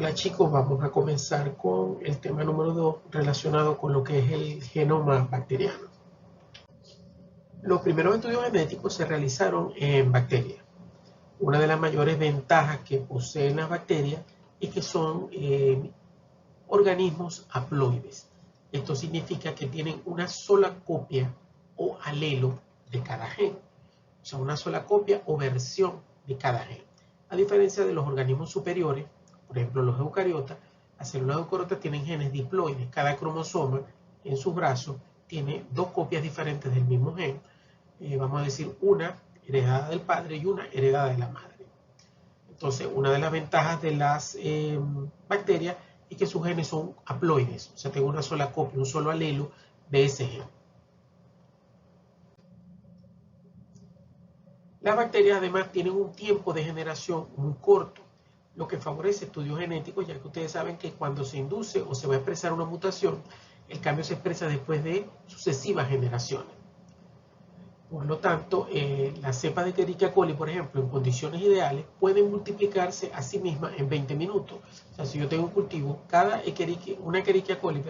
Hola chicos, vamos a comenzar con el tema número 2 relacionado con lo que es el genoma bacteriano. Los primeros estudios genéticos se realizaron en bacterias. Una de las mayores ventajas que poseen las bacterias es que son organismos haploides. Esto significa que tienen una sola copia o alelo de cada gen. O sea, una sola copia o versión de cada gen. A diferencia de los organismos superiores, por ejemplo los eucariotas, las células eucariotas tienen genes diploides. Cada cromosoma en sus brazos tiene dos copias diferentes del mismo gen. Vamos a decir una heredada del padre y una heredada de la madre. Entonces, una de las ventajas de las bacterias es que sus genes son haploides. O sea, tengo una sola copia, un solo alelo de ese gen. Las bacterias además tienen un tiempo de generación muy corto, lo que favorece estudios genéticos, ya que ustedes saben que cuando se induce o se va a expresar una mutación, el cambio se expresa después de sucesivas generaciones. Por lo tanto, las cepas de Escherichia coli, por ejemplo, en condiciones ideales, pueden multiplicarse a sí mismas en 20 minutos. O sea, si yo tengo un cultivo, una Escherichia coli,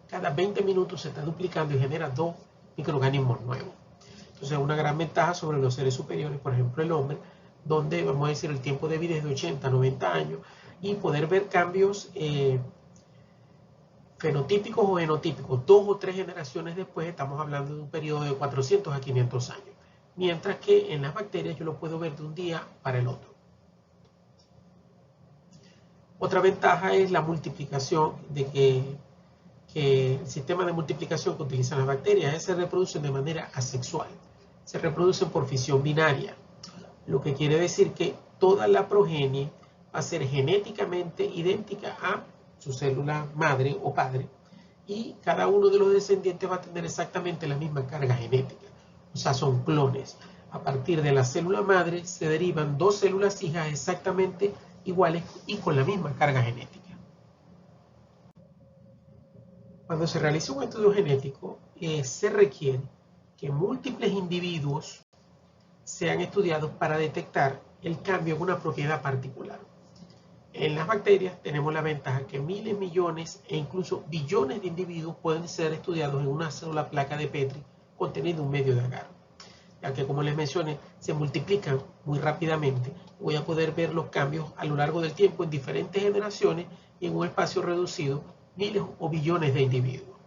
cada 20 minutos se está duplicando y genera 2 microorganismos nuevos. Entonces, una gran ventaja sobre los seres superiores, por ejemplo, el hombre, donde, vamos a decir, el tiempo de vida es de 80 a 90 años y poder ver cambios fenotípicos o genotípicos 2 o 3 generaciones después, estamos hablando de un periodo de 400 a 500 años. Mientras que en las bacterias yo lo puedo ver de un día para el otro. Otra ventaja es la multiplicación, de que el sistema de multiplicación que utilizan las bacterias se reproducen de manera asexual. Se reproducen por fisión binaria, lo que quiere decir que toda la progenie va a ser genéticamente idéntica a su célula madre o padre, y cada uno de los descendientes va a tener exactamente la misma carga genética. O sea, son clones. A partir de la célula madre se derivan dos células hijas exactamente iguales y con la misma carga genética. Cuando se realiza un estudio genético, se requiere que múltiples individuos sean estudiados para detectar el cambio en una propiedad particular. En las bacterias tenemos la ventaja que miles, millones e incluso billones de individuos pueden ser estudiados en una sola placa de Petri conteniendo un medio de agar. Ya que, como les mencioné, se multiplican muy rápidamente. Voy a poder ver los cambios a lo largo del tiempo en diferentes generaciones y en un espacio reducido, miles o billones de individuos.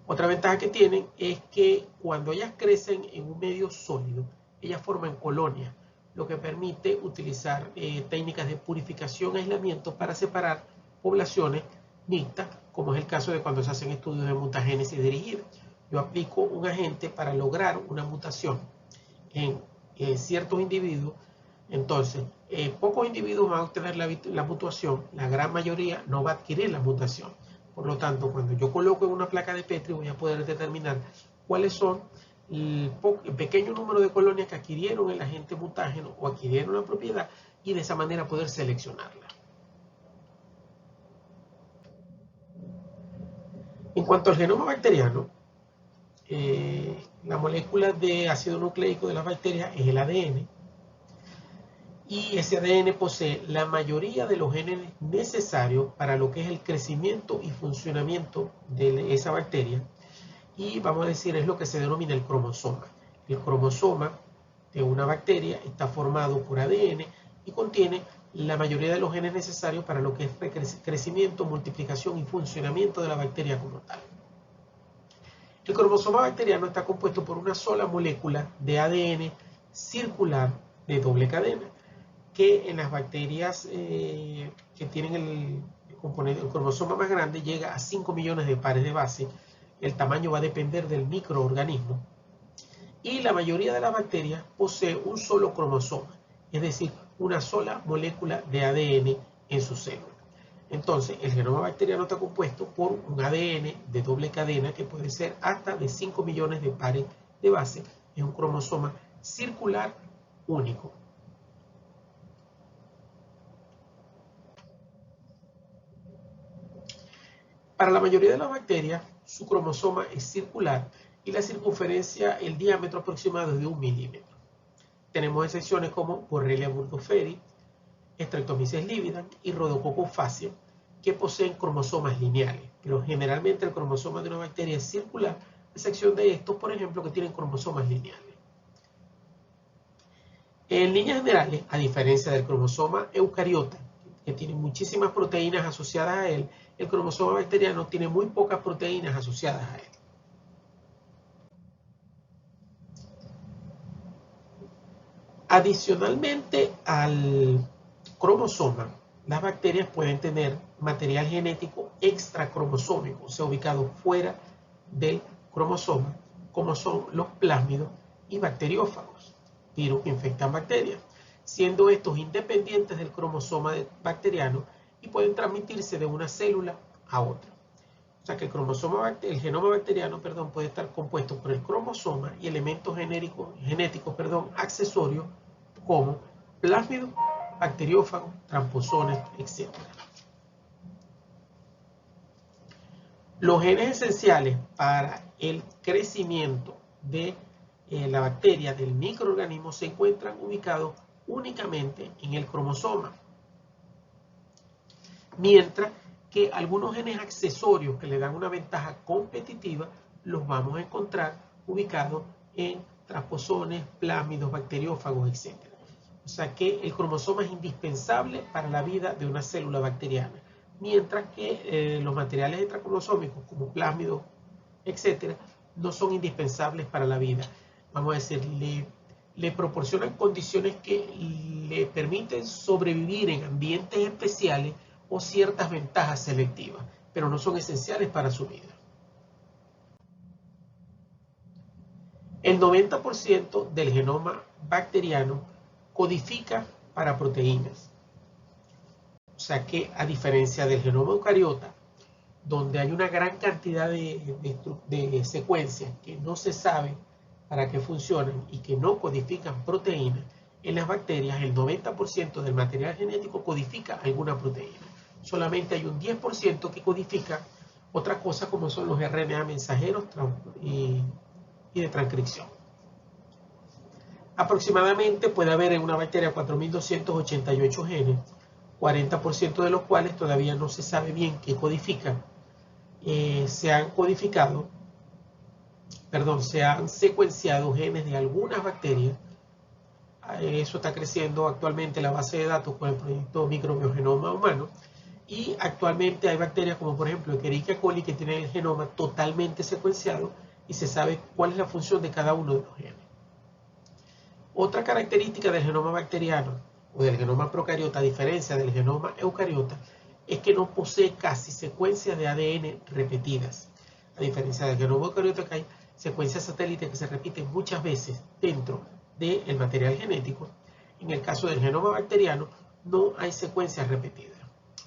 Otra ventaja que tienen es que cuando ellas crecen en un medio sólido, ellas forman colonias, lo que permite utilizar técnicas de purificación y aislamiento para separar poblaciones mixtas, como es el caso de cuando se hacen estudios de mutagénesis dirigida. Yo aplico un agente para lograr una mutación en ciertos individuos. Entonces, pocos individuos van a obtener la mutación, la gran mayoría no va a adquirir la mutación. Por lo tanto, cuando yo coloco en una placa de Petri, voy a poder determinar cuáles son el pequeño número de colonias que adquirieron el agente mutágeno o adquirieron la propiedad, y de esa manera poder seleccionarla. En cuanto al genoma bacteriano, la molécula de ácido nucleico de las bacterias es el ADN, y ese ADN posee la mayoría de los genes necesarios para lo que es el crecimiento y funcionamiento de esa bacteria, y vamos a decir es lo que se denomina el cromosoma. El cromosoma de una bacteria está formado por ADN y contiene la mayoría de los genes necesarios para lo que es crecimiento, multiplicación y funcionamiento de la bacteria como tal. El cromosoma bacteriano está compuesto por una sola molécula de ADN circular de doble cadena, que en las bacterias que tienen el cromosoma más grande llega a 5 millones de pares de base. El tamaño va a depender del microorganismo. Y la mayoría de las bacterias posee un solo cromosoma, es decir, una sola molécula de ADN en su célula. Entonces, el genoma bacteriano está compuesto por un ADN de doble cadena que puede ser hasta de 5 millones de pares de base. Es un cromosoma circular único. Para la mayoría de las bacterias, su cromosoma es circular y la circunferencia, el diámetro aproximado es de 1 milímetro. Tenemos excepciones como Borrelia burgdorferi, Streptomyces lividans y Rhodococcus faciens, que poseen cromosomas lineales, pero generalmente el cromosoma de una bacteria es circular, a excepción de estos, por ejemplo, que tienen cromosomas lineales. En líneas generales, a diferencia del cromosoma eucariota, que tiene muchísimas proteínas asociadas a él, el cromosoma bacteriano tiene muy pocas proteínas asociadas a él. Adicionalmente al cromosoma, las bacterias pueden tener material genético extracromosómico, o sea, ubicado fuera del cromosoma, como son los plásmidos y bacteriófagos, virus que infectan bacterias, siendo estos independientes del cromosoma bacteriano y pueden transmitirse de una célula a otra. O sea que el genoma bacteriano, puede estar compuesto por el cromosoma y elementos genéticos, accesorios como plásmidos, bacteriófagos, tramposones, etc. Los genes esenciales para el crecimiento de la bacteria, del microorganismo, se encuentran ubicados únicamente en el cromosoma. Mientras que algunos genes accesorios que le dan una ventaja competitiva los vamos a encontrar ubicados en tramposones, plásmidos, bacteriófagos, etc. O sea que el cromosoma es indispensable para la vida de una célula bacteriana, mientras que los materiales extracromosómicos como plásmidos, etc., no son indispensables para la vida. Vamos a decir, le proporcionan condiciones que le permiten sobrevivir en ambientes especiales o ciertas ventajas selectivas, pero no son esenciales para su vida. El 90% del genoma bacteriano codifica para proteínas. O sea que, a diferencia del genoma eucariota, donde hay una gran cantidad de secuencias que no se sabe para qué funcionan y que no codifican proteínas, en las bacterias el 90% del material genético codifica alguna proteína. Solamente hay un 10% que codifica otra cosa, como son los RNA mensajeros y de transcripción. Aproximadamente puede haber en una bacteria 4.288 genes, 40% de los cuales todavía no se sabe bien qué codifican. Se han secuenciado genes de algunas bacterias. Eso está creciendo actualmente la base de datos con el proyecto Microbiogenoma Humano. Y actualmente hay bacterias como por ejemplo Escherichia coli que tienen el genoma totalmente secuenciado y se sabe cuál es la función de cada uno de los genes. Otra característica del genoma bacteriano o del genoma procariota, a diferencia del genoma eucariota, es que no posee casi secuencias de ADN repetidas. A diferencia del genoma eucariota, que hay secuencias satélites que se repiten muchas veces dentro del material genético, en el caso del genoma bacteriano no hay secuencias repetidas,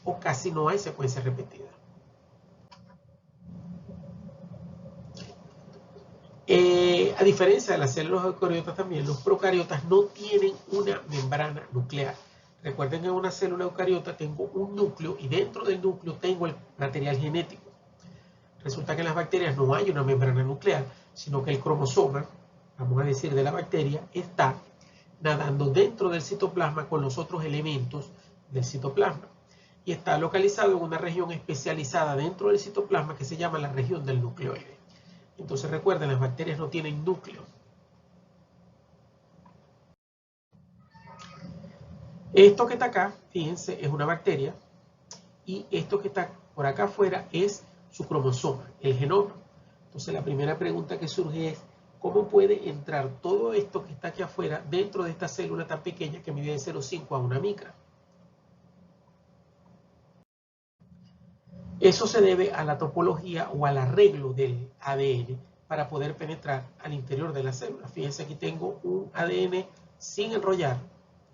o casi no hay secuencias repetidas. A diferencia de las células eucariotas también, los procariotas no tienen una membrana nuclear. Recuerden que en una célula eucariota tengo un núcleo y dentro del núcleo tengo el material genético. Resulta que en las bacterias no hay una membrana nuclear, sino que el cromosoma, vamos a decir, de la bacteria, está nadando dentro del citoplasma con los otros elementos del citoplasma. Y está localizado en una región especializada dentro del citoplasma que se llama la región del nucleoide. Entonces recuerden, las bacterias no tienen núcleo. Esto que está acá, fíjense, es una bacteria. Y esto que está por acá afuera es su cromosoma, el genoma. Entonces la primera pregunta que surge es, ¿cómo puede entrar todo esto que está aquí afuera dentro de esta célula tan pequeña que mide de 0,5 a 1 micra? Eso se debe a la topología o al arreglo del ADN para poder penetrar al interior de la célula. Fíjense, aquí tengo un ADN sin enrollar,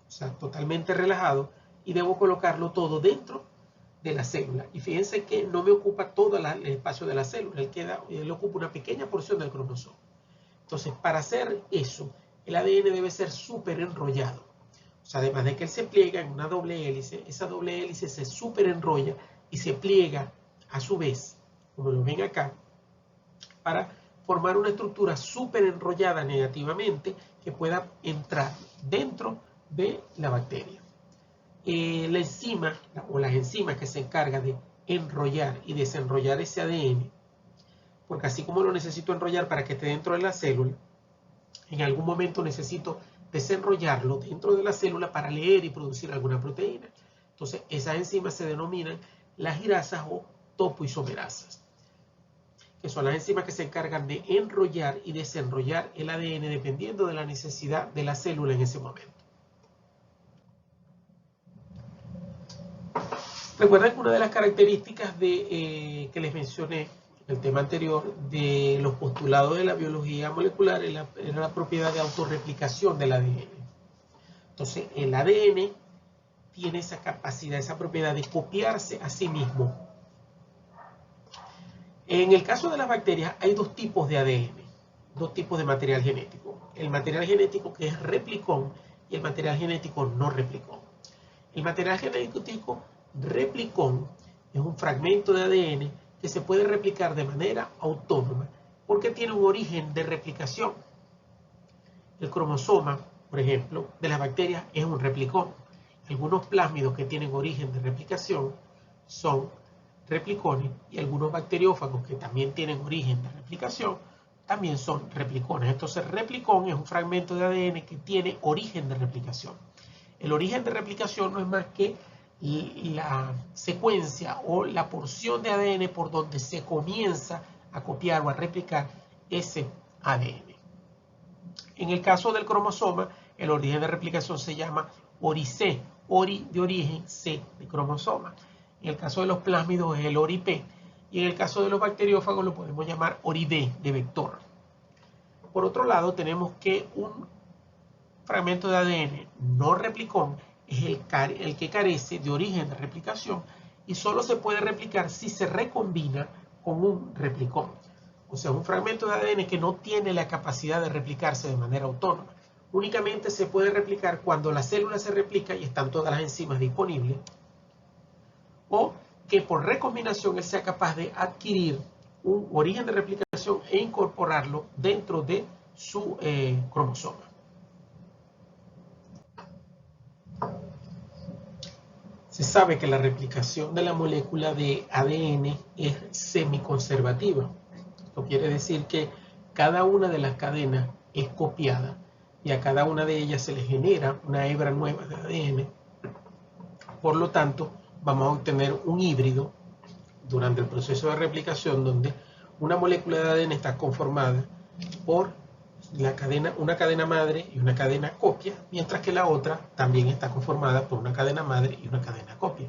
o sea, totalmente relajado, y debo colocarlo todo dentro de la célula. Y fíjense que no me ocupa todo el espacio de la célula, él ocupa una pequeña porción del cromosoma. Entonces, para hacer eso, el ADN debe ser súper enrollado. O sea, además de que él se pliega en una doble hélice, esa doble hélice se súper enrolla y se pliega a su vez, como lo ven acá, para formar una estructura súper enrollada negativamente que pueda entrar dentro de la bacteria. la enzima o las enzimas que se encargan de enrollar y desenrollar ese ADN, porque así como lo necesito enrollar para que esté dentro de la célula, en algún momento necesito desenrollarlo dentro de la célula para leer y producir alguna proteína. Entonces, esas enzimas se denominan las girasas o topoisomerasas, que son las enzimas que se encargan de enrollar y desenrollar el ADN dependiendo de la necesidad de la célula en ese momento. Recuerden que una de las características que les mencioné en el tema anterior de los postulados de la biología molecular era la propiedad de autorreplicación del ADN. Entonces, el ADN tiene esa capacidad, esa propiedad de copiarse a sí mismo. En el caso de las bacterias hay dos tipos de ADN, dos tipos de material genético. El material genético que es replicón y el material genético no replicón. El material genético replicón es un fragmento de ADN que se puede replicar de manera autónoma porque tiene un origen de replicación. El cromosoma, por ejemplo, de las bacterias es un replicón. Algunos plásmidos que tienen origen de replicación son replicones y algunos bacteriófagos que también tienen origen de replicación también son replicones. Entonces, replicón es un fragmento de ADN que tiene origen de replicación. El origen de replicación no es más que la secuencia o la porción de ADN por donde se comienza a copiar o a replicar ese ADN. En el caso del cromosoma, el origen de replicación se llama ORI-C, ORI de origen, C de cromosoma. En el caso de los plásmidos es el ORI-P y en el caso de los bacteriófagos lo podemos llamar ORI-D de vector. Por otro lado, tenemos que un fragmento de ADN no replicón es el que carece de origen de replicación y solo se puede replicar si se recombina con un replicón. O sea, un fragmento de ADN que no tiene la capacidad de replicarse de manera autónoma. Únicamente se puede replicar cuando la célula se replica y están todas las enzimas disponibles. O que por recombinación él sea capaz de adquirir un origen de replicación e incorporarlo dentro de su cromosoma. Se sabe que la replicación de la molécula de ADN es semiconservativa. Esto quiere decir que cada una de las cadenas es copiada y a cada una de ellas se le genera una hebra nueva de ADN. Por lo tanto, vamos a obtener un híbrido durante el proceso de replicación donde una molécula de ADN está conformada por una cadena madre y una cadena copia, mientras que la otra también está conformada por una cadena madre y una cadena copia.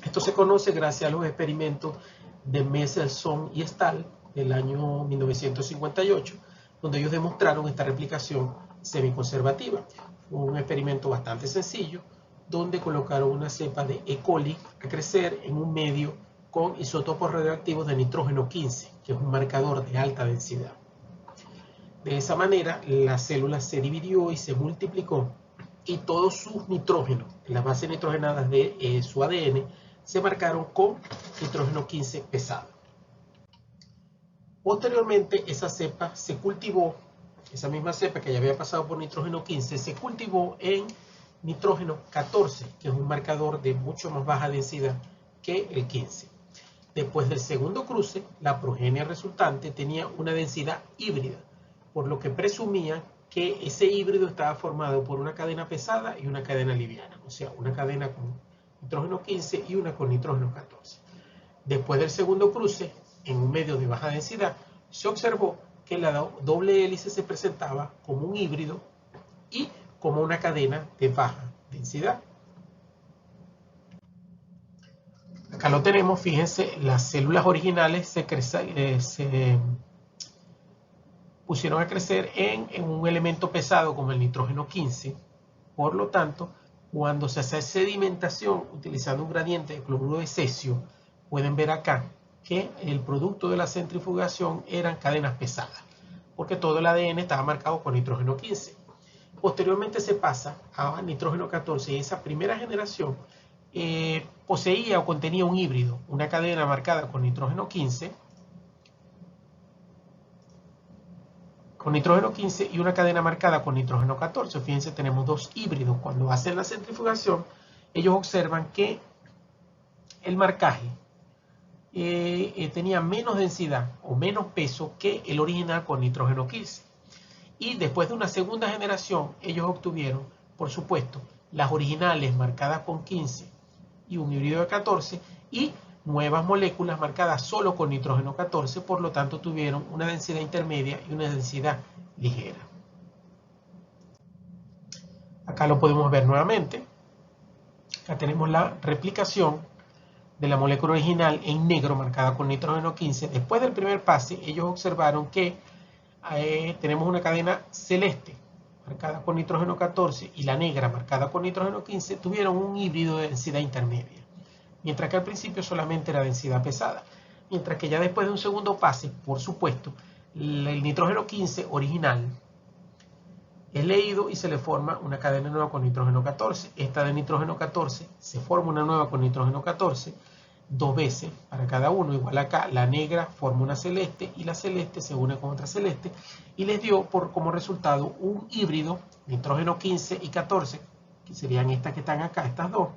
Esto se conoce gracias a los experimentos de Mendelssohn y Stahl del año 1958, donde ellos demostraron esta replicación semiconservativa. Fue un experimento bastante sencillo, donde colocaron una cepa de E. coli a crecer en un medio con isótopos radioactivos de nitrógeno 15, que es un marcador de alta densidad. De esa manera, la célula se dividió y se multiplicó y todos sus nitrógenos, las bases nitrogenadas de su ADN, se marcaron con nitrógeno 15 pesado. Posteriormente, esa cepa se cultivó, esa misma cepa que ya había pasado por nitrógeno 15, se cultivó en nitrógeno 14, que es un marcador de mucho más baja densidad que el 15. Después del segundo cruce, la progenie resultante tenía una densidad híbrida, por lo que presumía que ese híbrido estaba formado por una cadena pesada y una cadena liviana, o sea, una cadena con nitrógeno 15 y una con nitrógeno 14. Después del segundo cruce, en un medio de baja densidad, se observó que la doble hélice se presentaba como un híbrido y como una cadena de baja densidad. Acá lo tenemos, fíjense, las células originales se pusieron a crecer en un elemento pesado como el nitrógeno 15. Por lo tanto, cuando se hace sedimentación utilizando un gradiente de cloruro de cesio, pueden ver acá que el producto de la centrifugación eran cadenas pesadas, porque todo el ADN estaba marcado con nitrógeno 15. Posteriormente se pasa a nitrógeno 14 y esa primera generación poseía o contenía un híbrido, una cadena marcada con nitrógeno 15, y una cadena marcada con nitrógeno 14. Fíjense, tenemos dos híbridos. Cuando hacen la centrifugación, ellos observan que el marcaje tenía menos densidad o menos peso que el original con nitrógeno 15. Y después de una segunda generación, ellos obtuvieron, por supuesto, las originales marcadas con 15 y un híbrido de 14 y nuevas moléculas marcadas solo con nitrógeno 14, por lo tanto tuvieron una densidad intermedia y una densidad ligera. Acá lo podemos ver nuevamente. Acá tenemos la replicación de la molécula original en negro marcada con nitrógeno 15. Después del primer pase, ellos observaron que tenemos una cadena celeste marcada con nitrógeno 14 y la negra marcada con nitrógeno 15, tuvieron un híbrido de densidad intermedia. Mientras que al principio solamente era densidad pesada. Mientras que ya después de un segundo pase, por supuesto, el nitrógeno 15 original es leído y se le forma una cadena nueva con nitrógeno 14. Esta de nitrógeno 14 se forma una nueva con nitrógeno 14, dos veces para cada uno. Igual acá, la negra forma una celeste y la celeste se une con otra celeste y les dio como resultado un híbrido, nitrógeno 15 y 14, que serían estas que están acá, estas dos,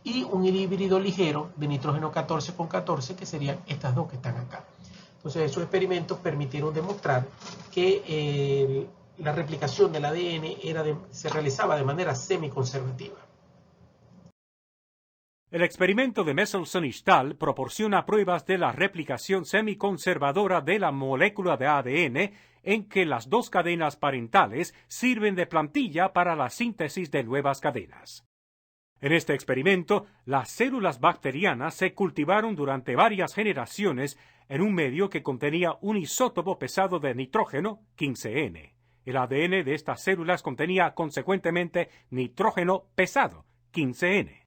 y un híbrido ligero de nitrógeno 14 con 14, que serían estas dos que están acá. Entonces, esos experimentos permitieron demostrar que la replicación del ADN se realizaba de manera semiconservativa. El experimento de Michelson y Stahl proporciona pruebas de la replicación semiconservadora de la molécula de ADN en que las dos cadenas parentales sirven de plantilla para la síntesis de nuevas cadenas. En este experimento, las células bacterianas se cultivaron durante varias generaciones en un medio que contenía un isótopo pesado de nitrógeno, 15N. El ADN de estas células contenía consecuentemente nitrógeno pesado, 15N.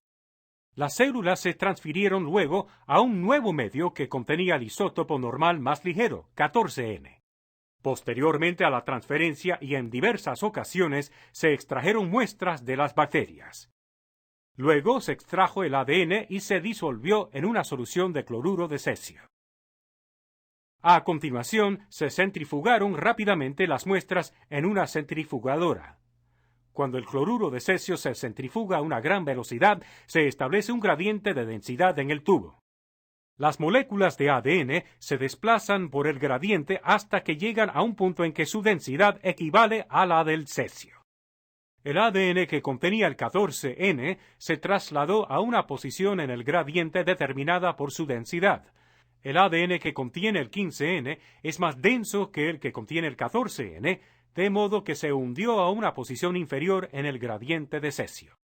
Las células se transfirieron luego a un nuevo medio que contenía el isótopo normal más ligero, 14N. Posteriormente a la transferencia y en diversas ocasiones se extrajeron muestras de las bacterias. Luego se extrajo el ADN y se disolvió en una solución de cloruro de cesio. A continuación, se centrifugaron rápidamente las muestras en una centrifugadora. Cuando el cloruro de cesio se centrifuga a una gran velocidad, se establece un gradiente de densidad en el tubo. Las moléculas de ADN se desplazan por el gradiente hasta que llegan a un punto en que su densidad equivale a la del cesio. El ADN que contenía el 14N se trasladó a una posición en el gradiente determinada por su densidad. El ADN que contiene el 15N es más denso que el que contiene el 14N, de modo que se hundió a una posición inferior en el gradiente de cesio.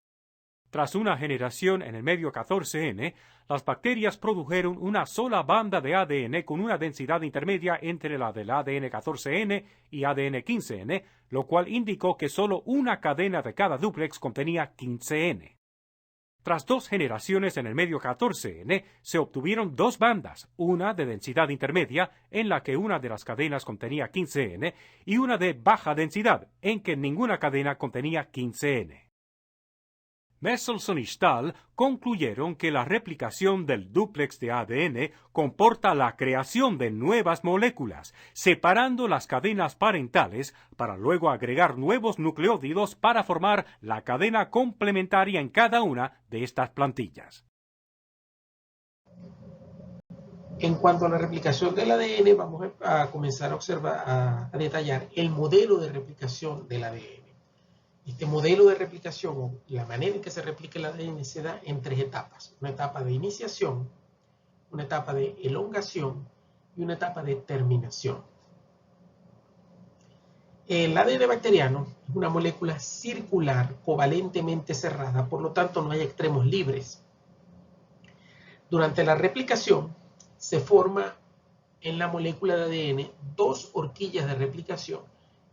Tras una generación en el medio 14N, las bacterias produjeron una sola banda de ADN con una densidad intermedia entre la del ADN 14N y ADN 15N, lo cual indicó que solo una cadena de cada dúplex contenía 15N. Tras dos generaciones en el medio 14N, se obtuvieron dos bandas, una de densidad intermedia, en la que una de las cadenas contenía 15N, y una de baja densidad, en que ninguna cadena contenía 15N. Michelson y Stahl concluyeron que la replicación del dúplex de ADN comporta la creación de nuevas moléculas, separando las cadenas parentales para luego agregar nuevos nucleótidos para formar la cadena complementaria en cada una de estas plantillas. En cuanto a la replicación del ADN, vamos a comenzar a observar, a detallar el modelo de replicación del ADN. Este modelo de replicación, o la manera en que se replica el ADN, se da en tres etapas. Una etapa de iniciación, una etapa de elongación y una etapa de terminación. El ADN bacteriano es una molécula circular, covalentemente cerrada, por lo tanto no hay extremos libres. Durante la replicación se forma en la molécula de ADN dos horquillas de replicación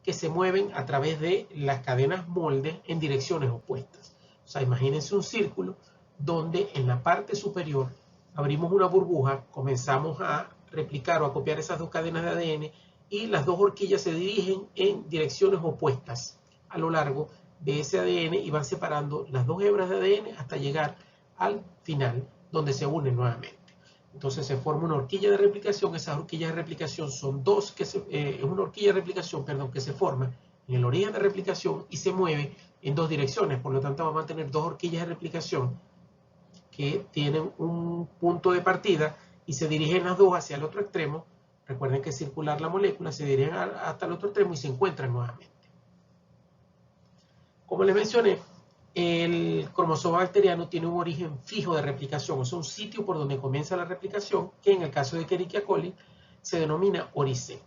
que se mueven a través de las cadenas molde en direcciones opuestas. O sea, imagínense un círculo donde en la parte superior abrimos una burbuja, comenzamos a replicar o a copiar esas dos cadenas de ADN y las dos horquillas se dirigen en direcciones opuestas a lo largo de ese ADN y van separando las dos hebras de ADN hasta llegar al final donde se unen nuevamente. Entonces se forma una horquilla de replicación. Esas horquillas de replicación son dos, es una horquilla de replicación, que se forma en el origen de replicación y se mueve en dos direcciones. Por lo tanto, vamos a tener dos horquillas de replicación que tienen un punto de partida y se dirigen las dos hacia el otro extremo. Recuerden que es circular la molécula, se dirigen hasta el otro extremo y se encuentran nuevamente. Como les mencioné, el cromosoma bacteriano tiene un origen fijo de replicación, o sea, un sitio por donde comienza la replicación, que en el caso de Escherichia coli se denomina orice.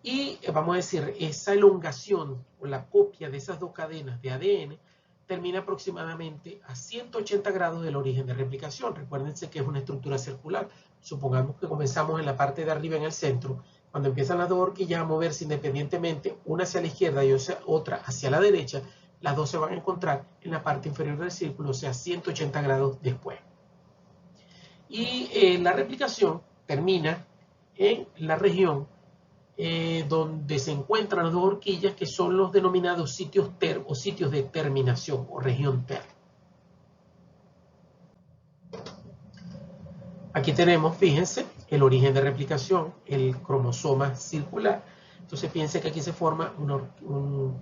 Y vamos a decir, esa elongación o la copia de esas dos cadenas de ADN termina aproximadamente a 180 grados del origen de replicación. Recuérdense que es una estructura circular. Supongamos que comenzamos en la parte de arriba en el centro. Cuando empiezan las dos horquillas a moverse independientemente, una hacia la izquierda y otra hacia la derecha, las dos se van a encontrar en la parte inferior del círculo, o sea, 180 grados después. Y la replicación termina en la región donde se encuentran las dos horquillas, que son los denominados sitios TER o sitios de terminación o región TER. Aquí tenemos, fíjense, el origen de replicación, el cromosoma circular. Entonces piensen que aquí se forma un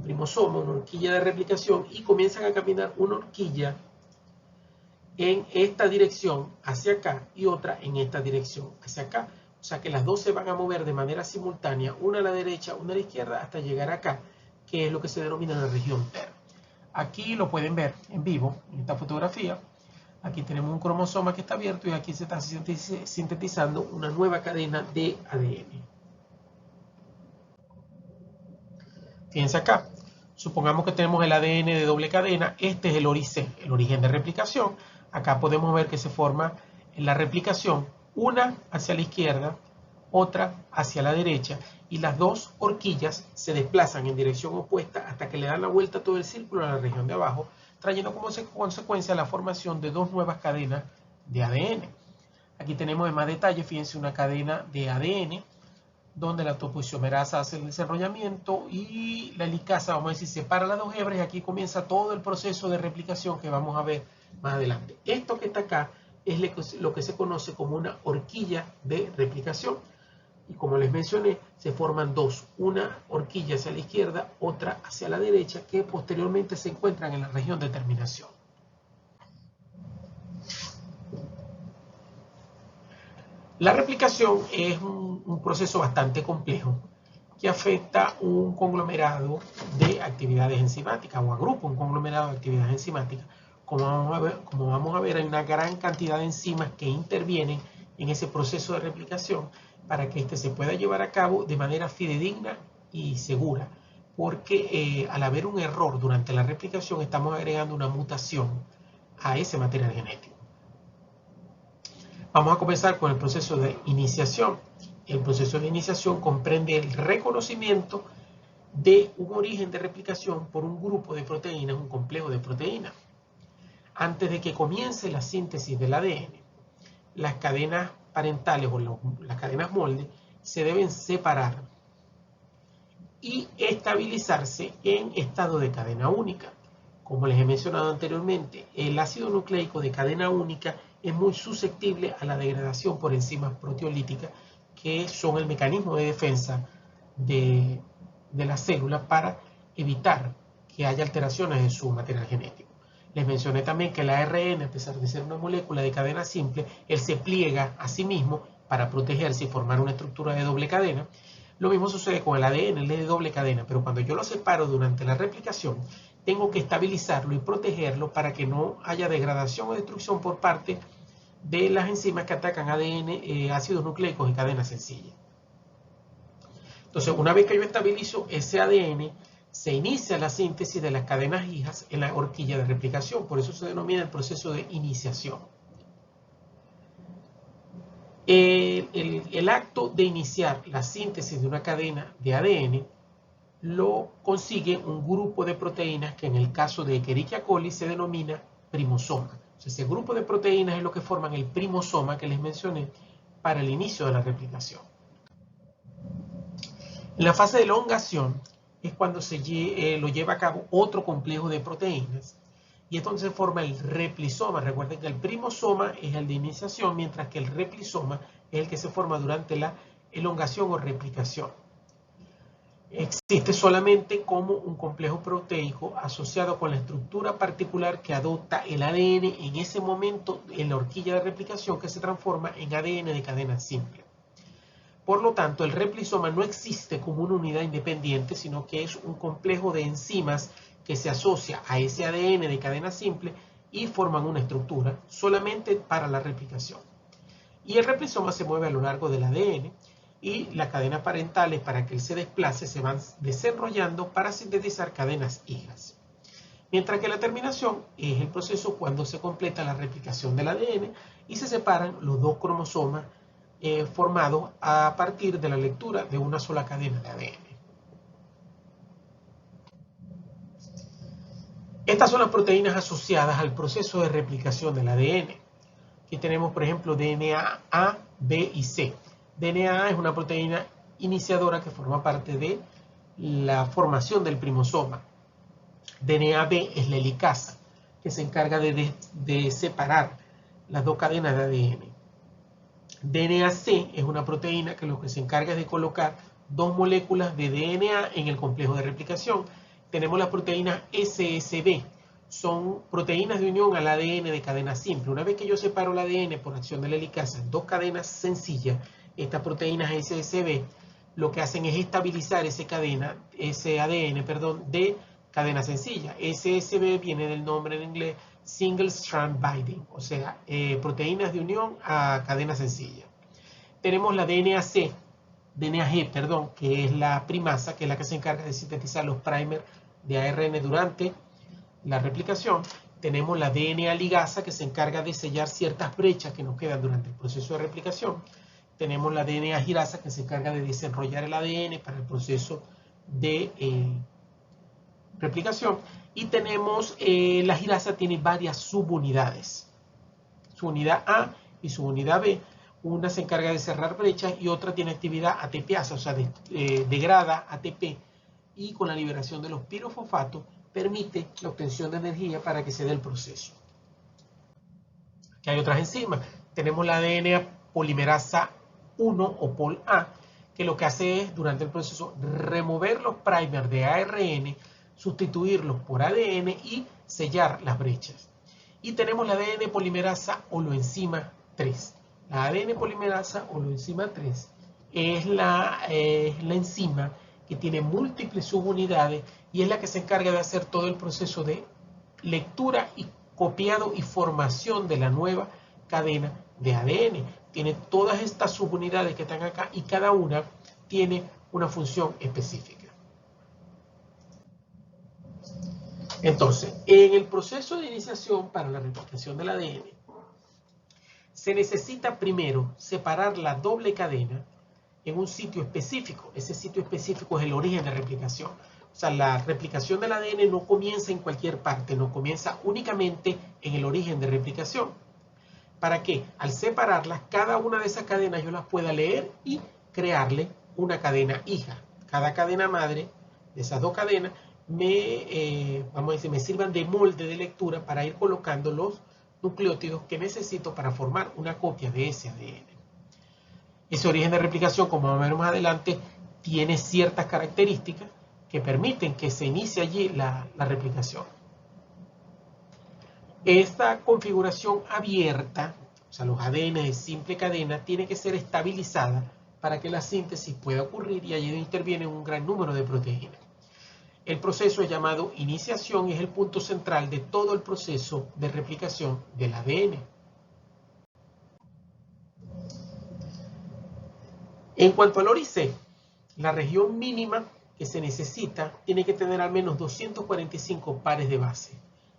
primosoma, una horquilla de replicación, y comienzan a caminar una horquilla en esta dirección hacia acá y otra en esta dirección hacia acá. O sea que las dos se van a mover de manera simultánea, una a la derecha, una a la izquierda, hasta llegar acá, que es lo que se denomina la región TER. Aquí lo pueden ver en vivo, en esta fotografía. Aquí tenemos un cromosoma que está abierto y aquí se está sintetizando una nueva cadena de ADN. Fíjense acá, supongamos que tenemos el ADN de doble cadena, este es el origen de replicación. Acá podemos ver que se forma en la replicación una hacia la izquierda, otra hacia la derecha, y las dos horquillas se desplazan en dirección opuesta hasta que le dan la vuelta a todo el círculo a la región de abajo, trayendo como consecuencia la formación de dos nuevas cadenas de ADN. Aquí tenemos en más detalle, fíjense, una cadena de ADN, donde la topoisomerasa hace el desenrollamiento y la helicasa, vamos a decir, separa las dos hebras, y aquí comienza todo el proceso de replicación que vamos a ver más adelante. Esto que está acá es lo que se conoce como una horquilla de replicación. Y como les mencioné, se forman dos, una horquilla hacia la izquierda, otra hacia la derecha, que posteriormente se encuentran en la región de terminación. La replicación es un proceso bastante complejo que afecta un conglomerado de actividades enzimáticas, o agrupa un conglomerado de actividades enzimáticas. Como vamos a ver, hay una gran cantidad de enzimas que intervienen en ese proceso de replicación para que este se pueda llevar a cabo de manera fidedigna y segura, porque al haber un error durante la replicación estamos agregando una mutación a ese material genético. Vamos a comenzar con el proceso de iniciación. El proceso de iniciación comprende el reconocimiento de un origen de replicación por un grupo de proteínas, un complejo de proteínas. Antes de que comience la síntesis del ADN, las cadenas parentales o las cadenas molde se deben separar y estabilizarse en estado de cadena única. Como les he mencionado anteriormente, el ácido nucleico de cadena única es muy susceptible a la degradación por enzimas proteolíticas, que son el mecanismo de defensa de la célula para evitar que haya alteraciones en su material genético. Les mencioné también que el ARN, a pesar de ser una molécula de cadena simple, él se pliega a sí mismo para protegerse y formar una estructura de doble cadena. Lo mismo sucede con el ADN, él es de doble cadena, pero cuando yo lo separo durante la replicación, tengo que estabilizarlo y protegerlo para que no haya degradación o destrucción por parte de las enzimas que atacan ADN, ácidos nucleicos y cadenas sencillas. Entonces, una vez que yo estabilizo ese ADN, se inicia la síntesis de las cadenas hijas en la horquilla de replicación. Por eso se denomina el proceso de iniciación. El acto de iniciar la síntesis de una cadena de ADN lo consigue un grupo de proteínas que en el caso de Escherichia coli se denomina primosoma. Entonces, ese grupo de proteínas es lo que forman el primosoma que les mencioné para el inicio de la replicación. En la fase de elongación es cuando lo lleva a cabo otro complejo de proteínas y entonces se forma el replisoma. Recuerden que el primosoma es el de iniciación, mientras que el replisoma es el que se forma durante la elongación o replicación. Existe solamente como un complejo proteico asociado con la estructura particular que adopta el ADN en ese momento en la horquilla de replicación, que se transforma en ADN de cadena simple. Por lo tanto, el replisoma no existe como una unidad independiente, sino que es un complejo de enzimas que se asocia a ese ADN de cadena simple y forman una estructura solamente para la replicación. Y el replisoma se mueve a lo largo del ADN y las cadenas parentales, para que él se desplace, se van desenrollando para sintetizar cadenas hijas. Mientras que la terminación es el proceso cuando se completa la replicación del ADN y se separan los dos cromosomas formados a partir de la lectura de una sola cadena de ADN. Estas son las proteínas asociadas al proceso de replicación del ADN. Aquí tenemos, por ejemplo, DNA A, B y C. DNA A es una proteína iniciadora que forma parte de la formación del primosoma. DNA B es la helicasa, que se encarga de separar las dos cadenas de ADN. DNA C es una proteína que lo que se encarga es de colocar dos moléculas de DNA en el complejo de replicación. Tenemos las proteínas SSB, son proteínas de unión al ADN de cadena simple. Una vez que yo separo el ADN por acción de la helicasa en dos cadenas sencillas, estas proteínas SSB lo que hacen es estabilizar ese ADN de cadena sencilla. SSB viene del nombre en inglés Single Strand Binding, o sea, proteínas de unión a cadena sencilla. Tenemos la DNAG, que es la primasa, que es la que se encarga de sintetizar los primers de ARN durante la replicación. Tenemos la DNA ligasa, que se encarga de sellar ciertas brechas que nos quedan durante el proceso de replicación. Tenemos la DNA girasa, que se encarga de desenrollar el ADN para el proceso de replicación. Y tenemos, la girasa tiene varias subunidades. Su unidad A y su unidad B. Una se encarga de cerrar brechas y otra tiene actividad ATPasa, o sea, degrada ATP. Y con la liberación de los pirofosfatos permite la obtención de energía para que se dé el proceso. Aquí hay otras enzimas. Tenemos la ADN polimerasa 1 o POL-A, que lo que hace es, durante el proceso, remover los primers de ARN, sustituirlos por ADN y sellar las brechas. Y tenemos la ADN polimerasa holoenzima 3. La ADN polimerasa holoenzima 3 es la enzima que tiene múltiples subunidades y es la que se encarga de hacer todo el proceso de lectura y copiado y formación de la nueva cadena de ADN. Tiene todas estas subunidades que están acá y cada una tiene una función específica. Entonces, en el proceso de iniciación para la replicación del ADN, se necesita primero separar la doble cadena en un sitio específico. Ese sitio específico es el origen de replicación. O sea, la replicación del ADN no comienza en cualquier parte, no comienza únicamente en el origen de replicación. ¿Para qué? Al separarlas, cada una de esas cadenas yo las pueda leer y crearle una cadena hija. Cada cadena madre de esas dos cadenas me sirvan de molde de lectura para ir colocando los nucleótidos que necesito para formar una copia de ese ADN. Ese origen de replicación, como vamos a ver más adelante, tiene ciertas características que permiten que se inicie allí la replicación. Esta configuración abierta, o sea, los ADN de simple cadena, tiene que ser estabilizada para que la síntesis pueda ocurrir y allí interviene un gran número de proteínas. El proceso es llamado iniciación y es el punto central de todo el proceso de replicación del ADN. En cuanto al ORIC, la región mínima que se necesita tiene que tener al menos 245 pares de base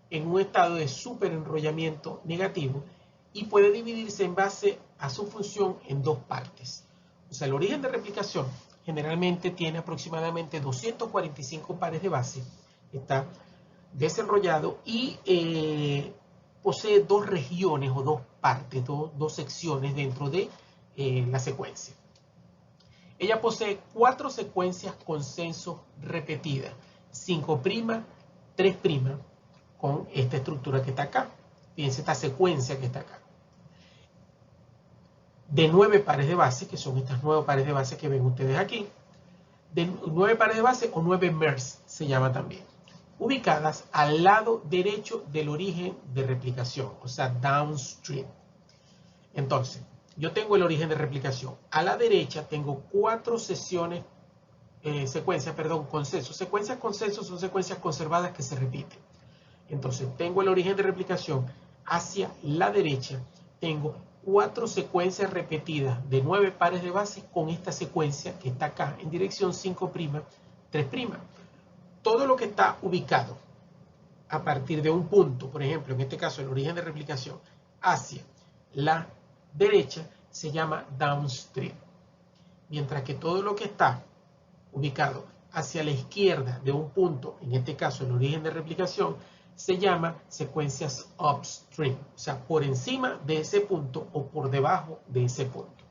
en un estado de superenrollamiento negativo y puede dividirse en base a su función en dos partes. O sea, el origen de replicación generalmente tiene aproximadamente 245 pares de base, está desenrollado y posee dos regiones o dos partes, dos secciones dentro de la secuencia. Ella posee 4 secuencias consenso repetidas, 5', 3', con esta estructura que está acá. Fíjense esta secuencia que está acá. De 9 pares de base, que son estas 9 pares de base que ven ustedes aquí. de 9 pares de base o 9 MERS se llama también, ubicadas al lado derecho del origen de replicación, o sea, downstream. Entonces, yo tengo el origen de replicación. A la derecha tengo 4 secuencias, consensos. Secuencias consensos son secuencias conservadas que se repiten. Entonces, tengo el origen de replicación. Hacia la derecha tengo 4 secuencias repetidas de 9 pares de base con esta secuencia que está acá en dirección 5', 3'. Todo lo que está ubicado a partir de un punto, por ejemplo, en este caso el origen de replicación, hacia la derecha se llama downstream. Mientras que todo lo que está ubicado hacia la izquierda de un punto, en este caso el origen de replicación, se llama secuencias upstream, o sea, por encima de ese punto o por debajo de ese punto.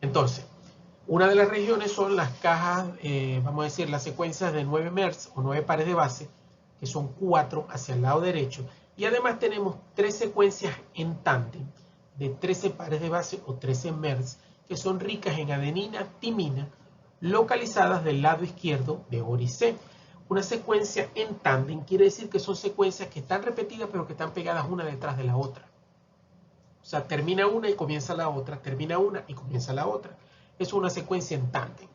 Entonces, una de las regiones son las cajas, vamos a decir, las secuencias de 9 MERS o 9 pares de base, que son 4 hacia el lado derecho, y además tenemos 3 secuencias en tándem de 13 pares de base o 13 MERS, que son ricas en adenina, timina, localizadas del lado izquierdo de OR y C. Una secuencia en tándem quiere decir que son secuencias que están repetidas pero que están pegadas una detrás de la otra. O sea, termina una y comienza la otra, termina una y comienza la otra. Es una secuencia en tándem.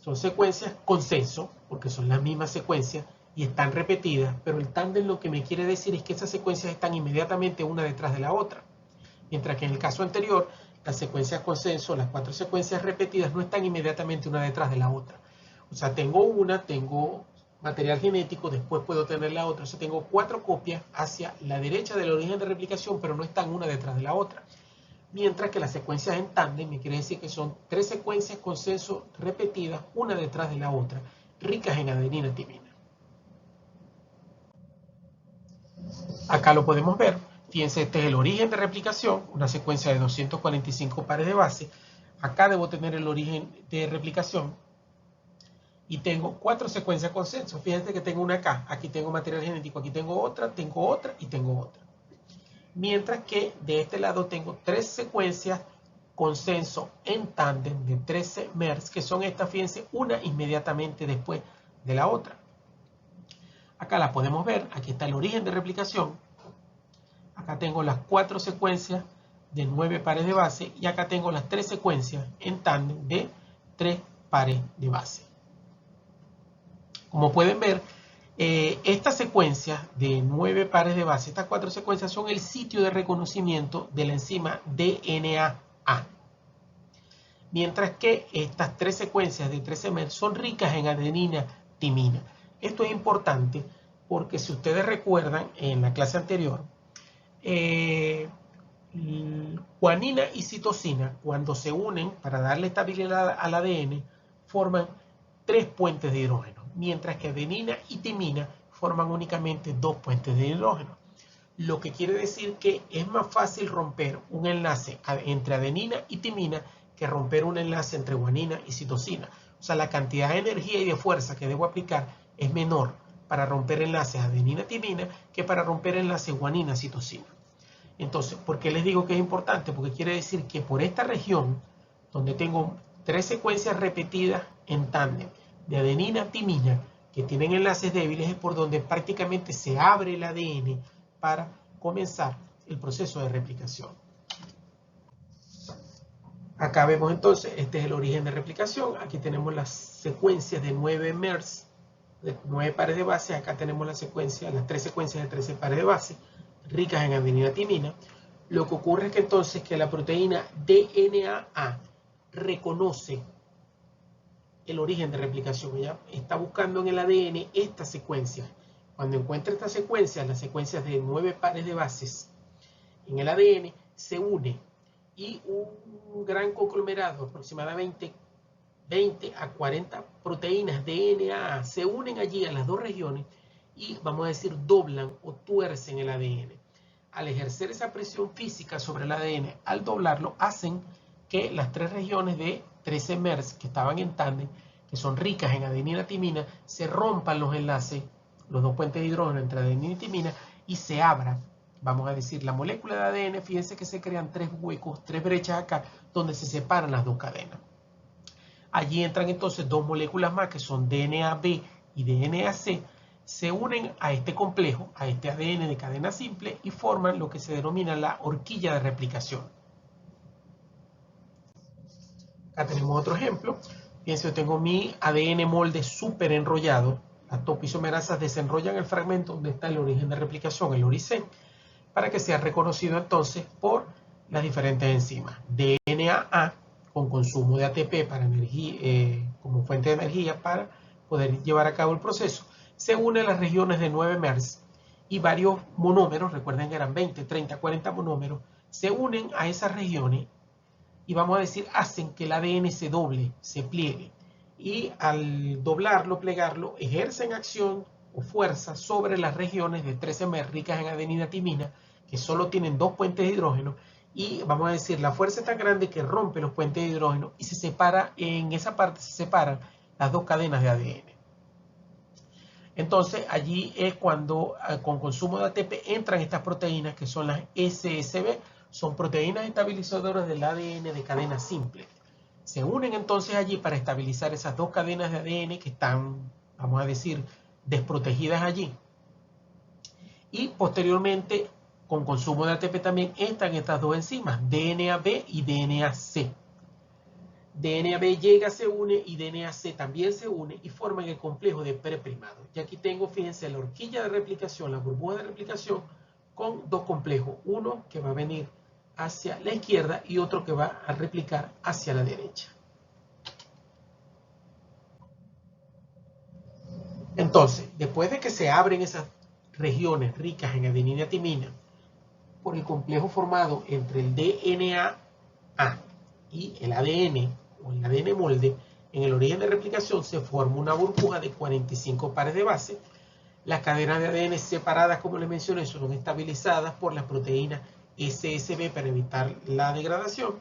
Son secuencias consenso, porque son las mismas secuencias y están repetidas, pero el tándem lo que me quiere decir es que esas secuencias están inmediatamente una detrás de la otra. Mientras que en el caso anterior, las secuencias consenso, las 4 secuencias repetidas, no están inmediatamente una detrás de la otra. O sea, tengo material genético, después puedo tener la otra. O sea, tengo 4 copias hacia la derecha del origen de replicación, pero no están una detrás de la otra. Mientras que las secuencias en tándem me quiere decir que son 3 secuencias consenso repetidas, una detrás de la otra, ricas en adenina timina. Acá lo podemos ver. Fíjense, este es el origen de replicación, una secuencia de 245 pares de base. Acá debo tener el origen de replicación. Y tengo 4 secuencias consenso. Fíjense que tengo una acá. Aquí tengo material genético. Aquí tengo otra y tengo otra. Mientras que de este lado tengo 3 secuencias consenso en tándem de 13 MERS, que son estas, fíjense, una inmediatamente después de la otra. Acá la podemos ver. Aquí está el origen de replicación. Acá tengo las 4 secuencias de 9 pares de base y acá tengo las 3 secuencias en tándem de 3 pares de base. Como pueden ver, estas secuencias de 9 pares de base, estas 4 secuencias son el sitio de reconocimiento de la enzima DNA. Mientras que estas 3 secuencias de 13 MERS son ricas en adenina timina. Esto es importante porque si ustedes recuerdan en la clase anterior, guanina y citosina, cuando se unen para darle estabilidad al ADN, forman 3 puentes de hidrógeno, mientras que adenina y timina forman únicamente 2 puentes de hidrógeno. Lo que quiere decir que es más fácil romper un enlace entre adenina y timina que romper un enlace entre guanina y citosina. O sea, la cantidad de energía y de fuerza que debo aplicar es menor para romper enlaces adenina-timina que para romper enlaces guanina-citosina. Entonces, ¿por qué les digo que es importante? Porque quiere decir que por esta región, donde tengo 3 secuencias repetidas en tándem de adenina-timina que tienen enlaces débiles, es por donde prácticamente se abre el ADN para comenzar el proceso de replicación. Acá vemos entonces, este es el origen de replicación. Aquí tenemos las secuencias de 9 MERS, de 9 pares de base. Acá tenemos las 3 secuencias de 13 pares de base, ricas en adenina timina. Lo que ocurre es que entonces que la proteína DNA reconoce el origen de replicación. Ella está buscando en el ADN esta secuencia. Cuando encuentra esta secuencia, las secuencias de 9 pares de bases en el ADN, se une y un gran conglomerado, aproximadamente 20 a 40 proteínas DNA, se unen allí a las 2 regiones y, vamos a decir, doblan o tuercen el ADN. Al ejercer esa presión física sobre el ADN, al doblarlo, hacen que las 3 regiones de 13 MERS que estaban en tándem, que son ricas en adenina timina, se rompan los enlaces, los 2 puentes de hidrógeno entre adenina y timina, y se abra, vamos a decir, la molécula de ADN. Fíjense que se crean 3 huecos, 3 brechas acá, donde se separan las 2 cadenas. Allí entran entonces dos moléculas más que son DNA-B y DNA-C, se unen a este complejo, a este ADN de cadena simple y forman lo que se denomina la horquilla de replicación. Acá tenemos otro ejemplo. Fíjense, yo tengo mi ADN molde súper enrollado. Las topoisomerasas desenrollan el fragmento donde está el origen de replicación, el ORIC, para que sea reconocido entonces por las diferentes enzimas. DNA-A con consumo de ATP para energía, como fuente de energía para poder llevar a cabo el proceso, se une a las regiones de 9 MERS y varios monómeros, recuerden que eran 20, 30, 40 monómeros, se unen a esas regiones y vamos a decir, hacen que el ADN se doble, se pliegue. Y al doblarlo, plegarlo, ejercen acción o fuerza sobre las regiones de 13 MER ricas en adenina timina, que solo tienen 2 puentes de hidrógeno, y vamos a decir, la fuerza es tan grande que rompe los puentes de hidrógeno y se separa, en esa parte se separan las 2 cadenas de ADN. Entonces allí es cuando con consumo de ATP entran estas proteínas que son las SSB, son proteínas estabilizadoras del ADN de cadena simple. Se unen entonces allí para estabilizar esas 2 cadenas de ADN que están, vamos a decir, desprotegidas allí. Y posteriormente, con consumo de ATP también entran estas 2 enzimas, DNA-B y DNA-C. DNA-B llega, se une y DNA-C también se une y forman el complejo de preprimado. Y aquí tengo, fíjense, la horquilla de replicación, la burbuja de replicación con 2 complejos. Uno que va a venir hacia la izquierda y otro que va a replicar hacia la derecha. Entonces, después de que se abren esas regiones ricas en adenina timina por el complejo formado entre el DNA-A y el ADN o el ADN molde, en el origen de replicación se forma una burbuja de 45 pares de base. Las cadenas de ADN separadas, como les mencioné, son estabilizadas por las proteínas SSB para evitar la degradación.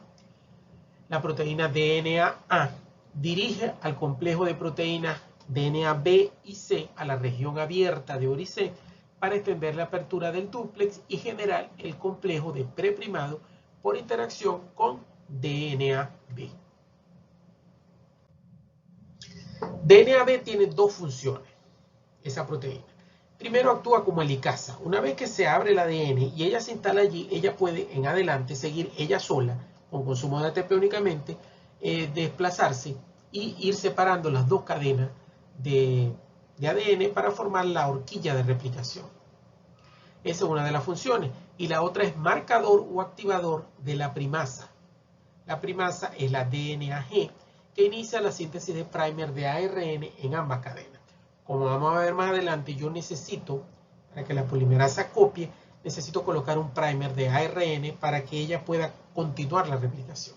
La proteína DNA-A dirige al complejo de proteínas DNA-B y C a la región abierta de ORIC para extender la apertura del dúplex y generar el complejo de preprimado por interacción con DNA-B. DNA-B tiene 2 funciones, esa proteína. Primero, actúa como helicasa. Una vez que se abre el ADN y ella se instala allí, ella puede en adelante seguir ella sola, con consumo de ATP únicamente, desplazarse y ir separando las 2 cadenas de ADN para formar la horquilla de replicación. Esa es una de las funciones. Y la otra es marcador o activador de la primasa. La primasa es la DNA-G, que inicia la síntesis de primer de ARN en ambas cadenas. Como vamos a ver más adelante, yo necesito, para que la polimerasa copie, necesito colocar un primer de ARN para que ella pueda continuar la replicación.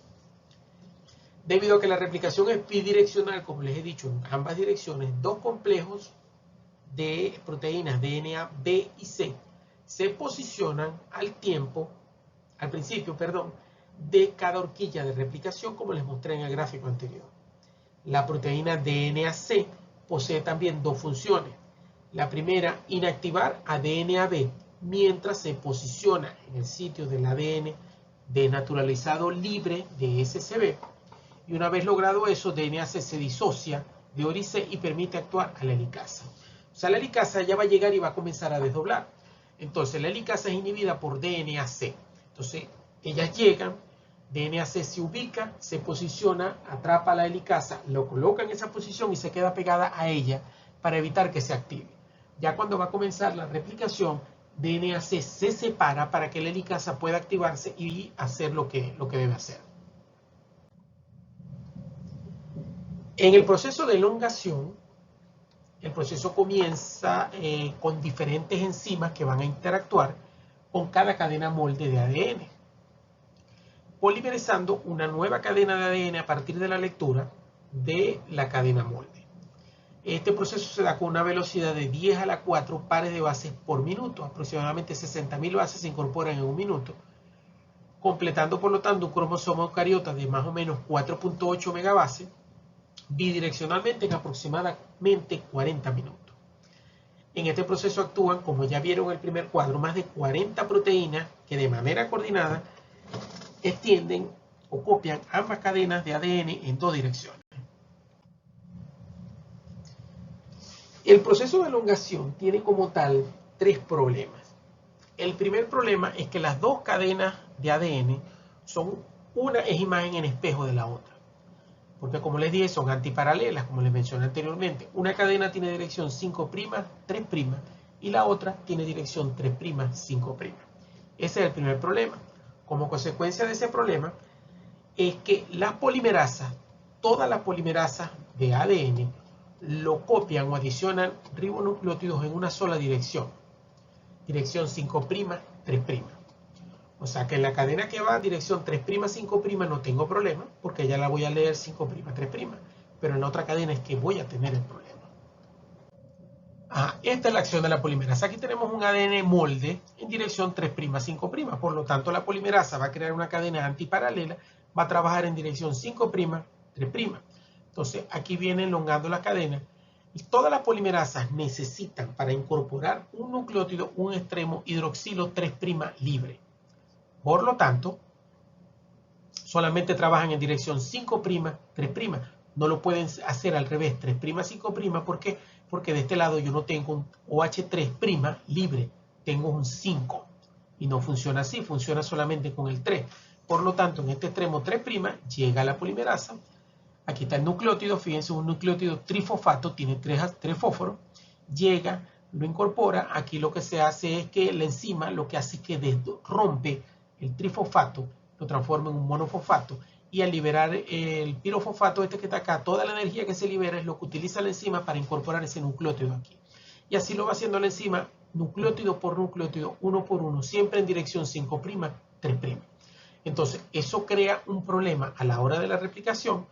Debido a que la replicación es bidireccional, como les he dicho, en ambas direcciones, 2 complejos de proteínas DNA, B y C se posicionan al principio, de cada horquilla de replicación, como les mostré en el gráfico anterior. La proteína DNA-C posee también 2 funciones. La primera, inactivar a DNA-B mientras se posiciona en el sitio del ADN denaturalizado libre de SSB. Y una vez logrado eso, DNA-C se disocia de ORIC y permite actuar a la helicasa. O sea, la helicasa ya va a llegar y va a comenzar a desdoblar. Entonces, la helicasa es inhibida por DNA-C. Entonces, ellas llegan, DNA-C se ubica, se posiciona, atrapa a la helicasa, lo coloca en esa posición y se queda pegada a ella para evitar que se active. Ya cuando va a comenzar la replicación, DNA-C se separa para que la helicasa pueda activarse y hacer lo que debe hacer. En el proceso de elongación, el proceso comienza con diferentes enzimas que van a interactuar con cada cadena molde de ADN, polimerizando una nueva cadena de ADN a partir de la lectura de la cadena molde. Este proceso se da con una velocidad de 10 a la 4 pares de bases por minuto. Aproximadamente 60.000 bases se incorporan en un minuto, completando por lo tanto un cromosoma eucariota de más o menos 4.8 megabases, bidireccionalmente en aproximadamente 40 minutos. En este proceso actúan, como ya vieron en el primer cuadro, más de 40 proteínas que de manera coordinada extienden o copian ambas cadenas de ADN en 2 direcciones. El proceso de elongación tiene como tal tres problemas. El primer problema es que las dos cadenas de ADN una es imagen en espejo de la otra. Porque como les dije, son antiparalelas, como les mencioné anteriormente. Una cadena tiene dirección 5', 3', y la otra tiene dirección 3', 5'. Ese es el primer problema. Como consecuencia de ese problema, es que las polimerasas, todas las polimerasas de ADN, lo copian o adicionan ribonucleótidos en una sola dirección. Dirección 5', 3'. O sea que en la cadena que va dirección 3', 5' no tengo problema, porque ya la voy a leer 5', 3'. Pero en la otra cadena es que voy a tener el problema. Esta es la acción de la polimerasa. Aquí tenemos un ADN molde en dirección 3', 5'. Por lo tanto, la polimerasa va a crear una cadena antiparalela, va a trabajar en dirección 5', 3'. Entonces, aquí viene elongando la cadena. Y todas las polimerasas necesitan, para incorporar un nucleótido, un extremo hidroxilo 3' libre. Por lo tanto, solamente trabajan en dirección 5', 3'. No lo pueden hacer al revés, 3', 5'. ¿Por qué? Porque de este lado yo no tengo un OH3' libre, tengo un 5. Y no funciona así, funciona solamente con el 3. Por lo tanto, en este extremo 3' llega la polimerasa. Aquí está el nucleótido, fíjense, un nucleótido trifosfato, tiene 3 fósforos. Llega, lo incorpora. Aquí lo que se hace es que la enzima lo que hace es que rompe el trifosfato, lo transforma en un monofosfato, y al liberar el pirofosfato este que está acá, toda la energía que se libera es lo que utiliza la enzima para incorporar ese nucleótido aquí. Y así lo va haciendo la enzima, nucleótido por nucleótido, uno por uno, siempre en dirección 5', 3'. Entonces, eso crea un problema a la hora de la replicación,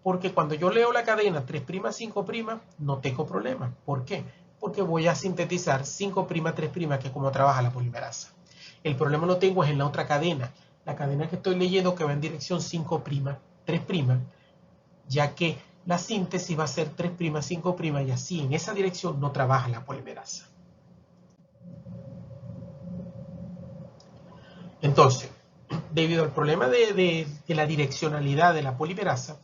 porque cuando yo leo la cadena 3', 5', no tengo problema. ¿Por qué? Porque voy a sintetizar 5', 3', que es como trabaja la polimerasa. El problema lo tengo es en la otra cadena, la cadena que estoy leyendo que va en dirección 5', 3', ya que la síntesis va a ser 3', 5', y así en esa dirección no trabaja la polimerasa. Entonces, debido al problema de la direccionalidad de la polimerasa,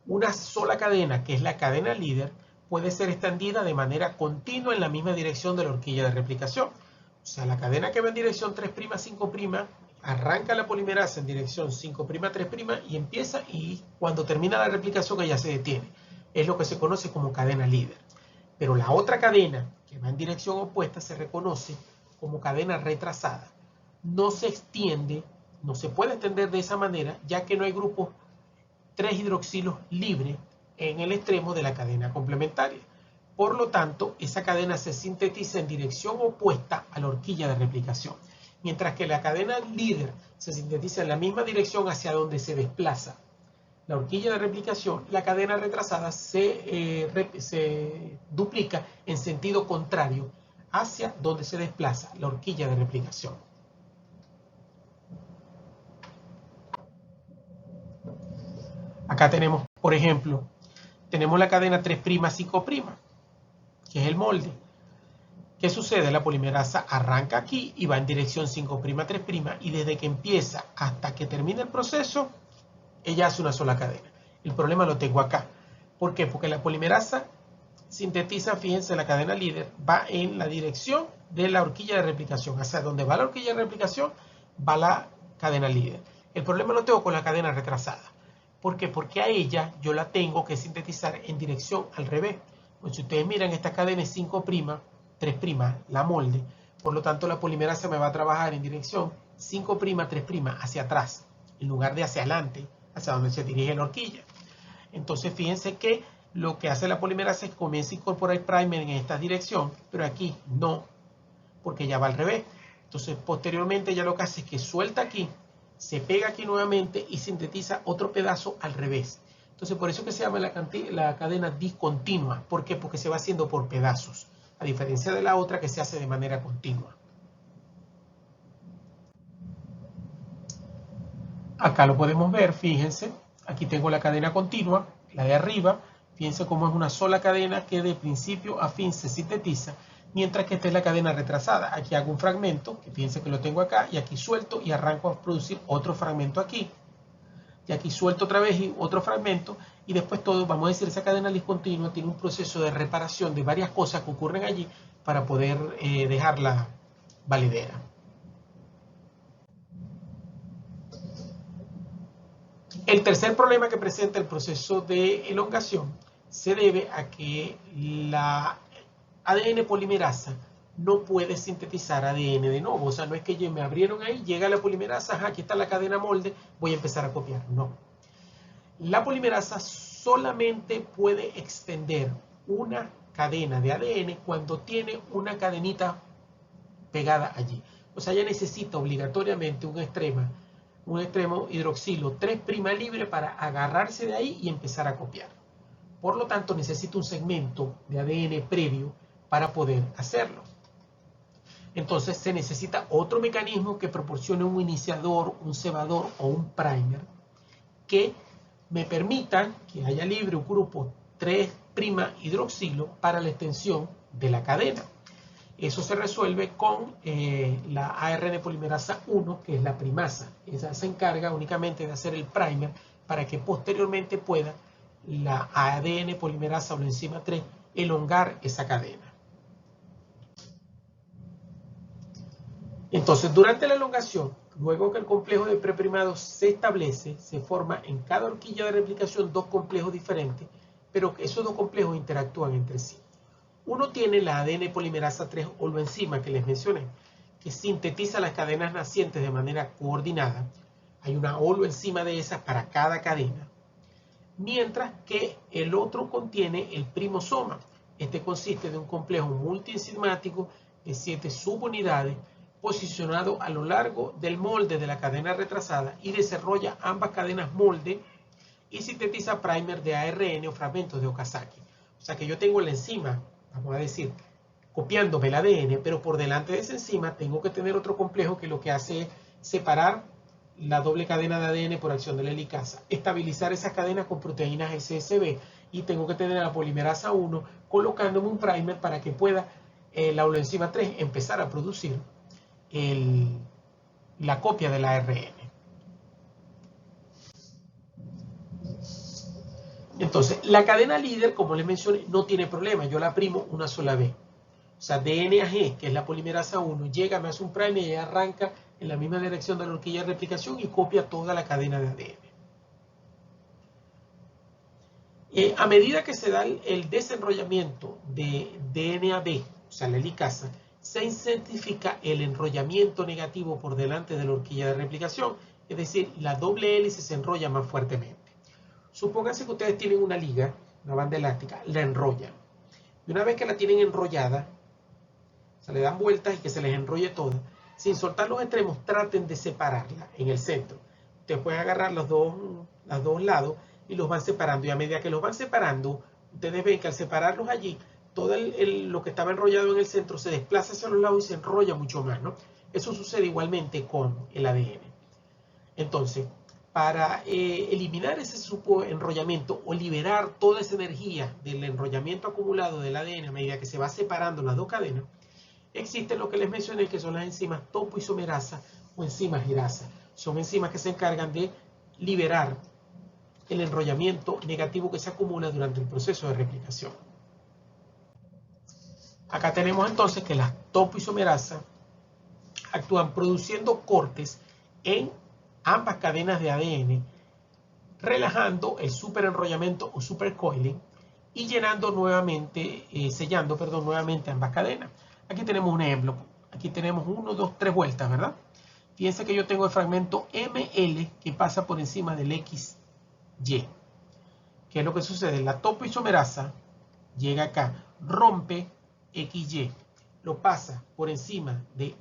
una sola cadena, que es la cadena líder, puede ser extendida de manera continua en la misma dirección de la horquilla de replicación. O sea, la cadena que va en dirección 3', 5', arranca la polimerasa en dirección 5', 3', y empieza, y cuando termina la replicación ella se detiene. Es lo que se conoce como cadena líder. Pero la otra cadena, que va en dirección opuesta, se reconoce como cadena retrasada. No se extiende, no se puede extender de esa manera, ya que no hay grupos 3 hidroxilos libres en el extremo de la cadena complementaria. Por lo tanto, esa cadena se sintetiza en dirección opuesta a la horquilla de replicación, mientras que la cadena líder se sintetiza en la misma dirección hacia donde se desplaza la horquilla de replicación. La cadena retrasada se duplica en sentido contrario hacia donde se desplaza la horquilla de replicación. Acá tenemos, por ejemplo, tenemos la cadena 3', 5', que es el molde. ¿Qué sucede? La polimerasa arranca aquí y va en dirección 5', 3', y desde que empieza hasta que termina el proceso, ella hace una sola cadena. El problema lo tengo acá. ¿Por qué? Porque la polimerasa sintetiza, fíjense, la cadena líder va en la dirección de la horquilla de replicación. Hacia donde va la horquilla de replicación, va la cadena líder. El problema lo tengo con la cadena retrasada. ¿Por qué? Porque a ella yo la tengo que sintetizar en dirección al revés. Pues si ustedes miran, esta cadena es 5', 3', la molde. Por lo tanto, la polimerasa me va a trabajar en dirección 5', 3', hacia atrás, en lugar de hacia adelante, hacia donde se dirige la horquilla. Entonces, fíjense que lo que hace la polimerasa es que comienza a incorporar el primer en esta dirección, pero aquí no, porque ya va al revés. Entonces, posteriormente, ya lo que hace es que suelta aquí, se pega aquí nuevamente y sintetiza otro pedazo al revés. Entonces, por eso que se llama la cadena discontinua. ¿Por qué? Porque se va haciendo por pedazos, a diferencia de la otra que se hace de manera continua. Acá lo podemos ver, fíjense. Aquí tengo la cadena continua, la de arriba. Fíjense cómo es una sola cadena que de principio a fin se sintetiza, mientras que esta es la cadena retrasada. Aquí hago un fragmento, que fíjense que lo tengo acá, y aquí suelto y arranco a producir otro fragmento aquí. y aquí suelto otra vez otro fragmento, y después todo, vamos a decir, esa cadena discontinua tiene un proceso de reparación de varias cosas que ocurren allí para poder dejarla validera. El tercer problema que presenta el proceso de elongación se debe a que la ADN polimerasa no puede sintetizar ADN de nuevo. O sea, no es que me abrieron ahí, llega la polimerasa, aquí está la cadena molde, voy a empezar a copiar. No. La polimerasa solamente puede extender una cadena de ADN cuando tiene una cadenita pegada allí. O sea, ella necesita obligatoriamente un extremo hidroxilo 3' libre para agarrarse de ahí y empezar a copiar. Por lo tanto, necesita un segmento de ADN previo para poder hacerlo. Entonces, se necesita otro mecanismo que proporcione un iniciador, un cebador o un primer que me permitan que haya libre un grupo 3' hidroxilo para la extensión de la cadena. Eso se resuelve con la ARN polimerasa 1, que es la primasa. Esa se encarga únicamente de hacer el primer para que posteriormente pueda la ADN polimerasa o la enzima 3 elongar esa cadena. Entonces, durante la elongación, luego que el complejo de preprimados se establece, se forma en cada horquilla de replicación dos complejos diferentes, pero esos dos complejos interactúan entre sí. Uno tiene la ADN polimerasa 3 holoenzima que les mencioné, que sintetiza las cadenas nacientes de manera coordinada. Hay una holoenzima de esas para cada cadena. Mientras que el otro contiene el primosoma. Este consiste de un complejo multienzimático de 7 subunidades posicionado a lo largo del molde de la cadena retrasada y desarrolla ambas cadenas molde y sintetiza primer de ARN o fragmentos de Okazaki. O sea que yo tengo la enzima, vamos a decir, copiándome el ADN, pero por delante de esa enzima tengo que tener otro complejo que lo que hace es separar la doble cadena de ADN por acción de la helicasa, estabilizar esas cadenas con proteínas SSB, y tengo que tener a la polimerasa 1 colocándome un primer para que pueda la holoenzima 3 empezar a producir la copia del ARN. Entonces, la cadena líder, como les mencioné, no tiene problema. Yo la primo una sola vez. O sea, DNAG, que es la polimerasa 1, llega, me hace un primer y arranca en la misma dirección de la horquilla de replicación y copia toda la cadena de ADN. A medida que se da el desenrollamiento de DNAB, o sea, la helicasa, se intensifica el enrollamiento negativo por delante de la horquilla de replicación, es decir, la doble hélice se enrolla más fuertemente. Supónganse que ustedes tienen una liga, una banda elástica, la enrollan. Y una vez que la tienen enrollada, se le dan vueltas y que se les enrolle toda. Sin soltar los extremos, traten de separarla en el centro. Ustedes pueden agarrar los dos lados y los van separando. Y a medida que los van separando, ustedes ven que al separarlos allí, todo lo que estaba enrollado en el centro se desplaza hacia los lados y se enrolla mucho más, ¿no? Eso sucede igualmente con el ADN. Entonces, para eliminar ese enrollamiento o liberar toda esa energía del enrollamiento acumulado del ADN a medida que se va separando las dos cadenas, existen lo que les mencioné, que son las enzimas topoisomerasa o enzimas girasa. Son enzimas que se encargan de liberar el enrollamiento negativo que se acumula durante el proceso de replicación. Acá tenemos entonces que las topoisomerasa actúan produciendo cortes en ambas cadenas de ADN, relajando el superenrollamiento o supercoiling y llenando nuevamente, sellando nuevamente ambas cadenas. Aquí tenemos un ejemplo. Aquí tenemos 1, 2, 3 vueltas, ¿verdad? Fíjense que yo tengo el fragmento ML que pasa por encima del XY. ¿Qué es lo que sucede? La topoisomerasa llega acá, rompe XY, lo pasa por encima de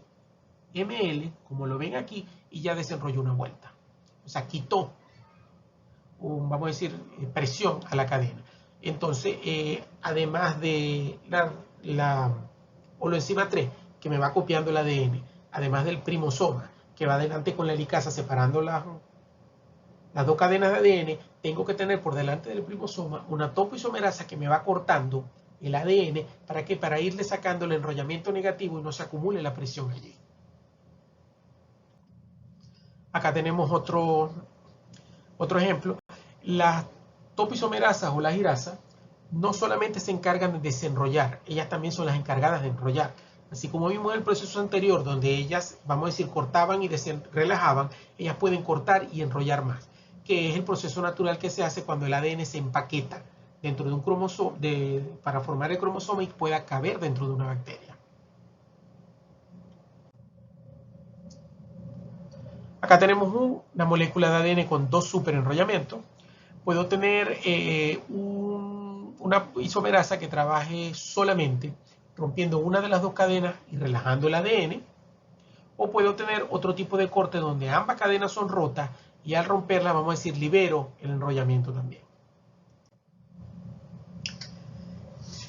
ML, como lo ven aquí, y ya desenrolló una vuelta. O sea, quitó, vamos a decir, presión a la cadena. Entonces, además de la holoenzima 3, que me va copiando el ADN, además del primosoma, que va adelante con la helicasa separando las dos cadenas de ADN, tengo que tener por delante del primosoma una topoisomerasa que me va cortando el ADN, ¿para qué? Para irle sacando el enrollamiento negativo y no se acumule la presión allí. Acá tenemos Otro ejemplo, las topoisomerasas o las girasas no solamente se encargan de desenrollar, ellas también son las encargadas de enrollar. Así como vimos en el proceso anterior, donde ellas, vamos a decir, cortaban y relajaban, ellas pueden cortar y enrollar más, que es el proceso natural que se hace cuando el ADN se empaqueta dentro de un cromosoma, para formar el cromosoma y pueda caber dentro de una bacteria. Acá tenemos una molécula de ADN con dos superenrollamientos. Puedo tener una isomerasa que trabaje solamente rompiendo una de las dos cadenas y relajando el ADN. O puedo tener otro tipo de corte donde ambas cadenas son rotas y al romperla, vamos a decir, libero el enrollamiento también.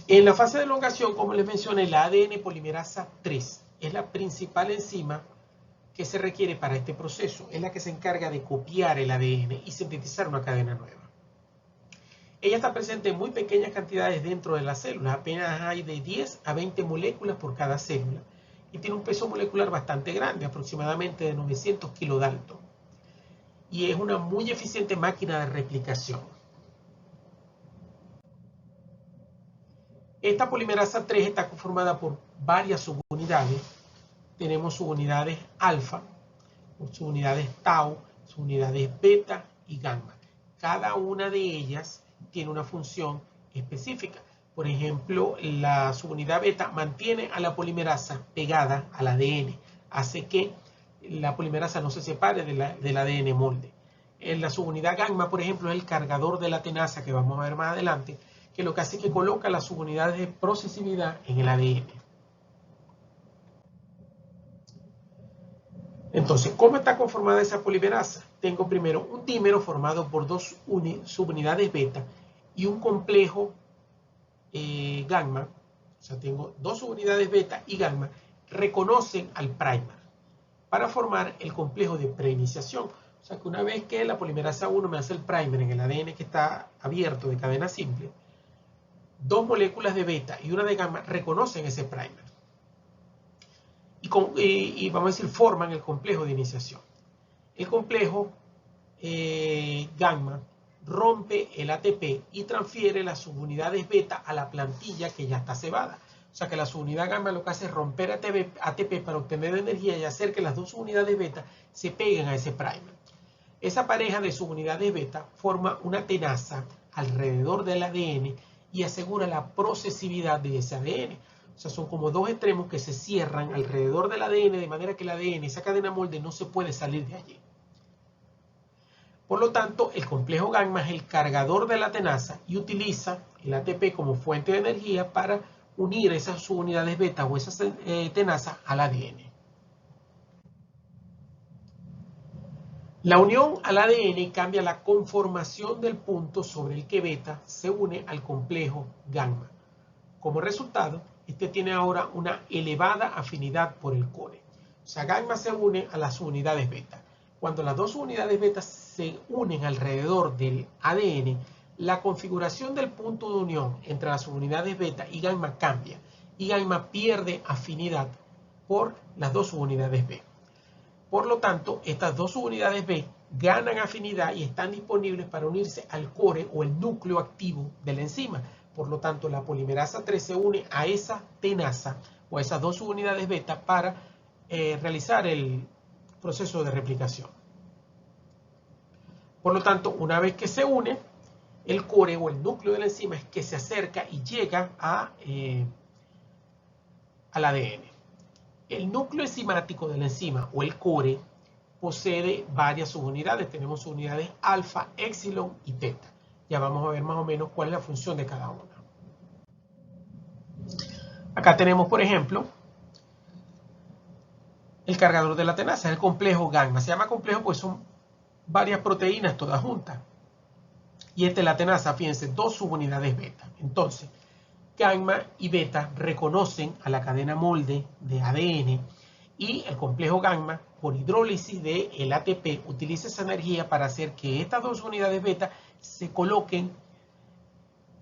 En la fase de elongación, como les mencioné, la ADN polimerasa 3 es la principal enzima que se requiere para este proceso. Es la que se encarga de copiar el ADN y sintetizar una cadena nueva. Ella está presente en muy pequeñas cantidades dentro de las células, apenas hay de 10 a 20 moléculas por cada célula, y tiene un peso molecular bastante grande, aproximadamente de 900 kilodalton, y es una muy eficiente máquina de replicación. Esta polimerasa 3 está conformada por varias subunidades. Tenemos subunidades alfa, subunidades tau, subunidades beta y gamma. Cada una de ellas tiene una función específica. Por ejemplo, la subunidad beta mantiene a la polimerasa pegada al ADN, hace que la polimerasa no se separe del ADN molde. En la subunidad gamma, por ejemplo, es el cargador de la tenaza que vamos a ver más adelante, que lo que hace es que coloca las subunidades de procesividad en el ADN. Entonces, ¿cómo está conformada esa polimerasa? Tengo primero un dímero formado por dos subunidades beta y un complejo gamma. O sea, tengo dos subunidades beta y gamma, reconocen al primer para formar el complejo de preiniciación. O sea, que una vez que la polimerasa 1 me hace el primer en el ADN que está abierto de cadena simple, dos moléculas de beta y una de gamma reconocen ese primer. Y vamos a decir, forman el complejo de iniciación. El complejo gamma rompe el ATP y transfiere las subunidades beta a la plantilla que ya está cebada. O sea que la subunidad gamma lo que hace es romper ATP para obtener energía y hacer que las dos subunidades beta se peguen a ese primer. Esa pareja de subunidades beta forma una tenaza alrededor del ADN y asegura la procesividad de ese ADN. O sea, son como dos extremos que se cierran alrededor del ADN de manera que el ADN, esa cadena molde, no se puede salir de allí. Por lo tanto, el complejo gamma es el cargador de la tenaza y utiliza el ATP como fuente de energía para unir esas subunidades beta o esas tenazas al ADN. La unión al ADN cambia la conformación del punto sobre el que beta se une al complejo gamma. Como resultado, este tiene ahora una elevada afinidad por el core. O sea, gamma se une a las unidades beta. Cuando las dos unidades beta se unen alrededor del ADN, la configuración del punto de unión entre las unidades beta y gamma cambia, y gamma pierde afinidad por las dos subunidades B. Por lo tanto, estas dos subunidades B ganan afinidad y están disponibles para unirse al core o el núcleo activo de la enzima. Por lo tanto, la polimerasa 3 se une a esa tenaza o a esas dos subunidades beta para realizar el proceso de replicación. Por lo tanto, una vez que se une, el core o el núcleo de la enzima es que se acerca y llega al ADN. El núcleo enzimático de la enzima o el core posee varias subunidades. Tenemos subunidades alfa, epsilon y beta. Ya vamos a ver más o menos cuál es la función de cada una. Acá tenemos, por ejemplo, el cargador de la tenaza, el complejo gamma. Se llama complejo porque son varias proteínas todas juntas. Y esta es la tenaza, fíjense, dos subunidades beta. Entonces, gamma y beta reconocen a la cadena molde de ADN y el complejo gamma, por hidrólisis del ATP, utiliza esa energía para hacer que estas dos unidades beta se coloquen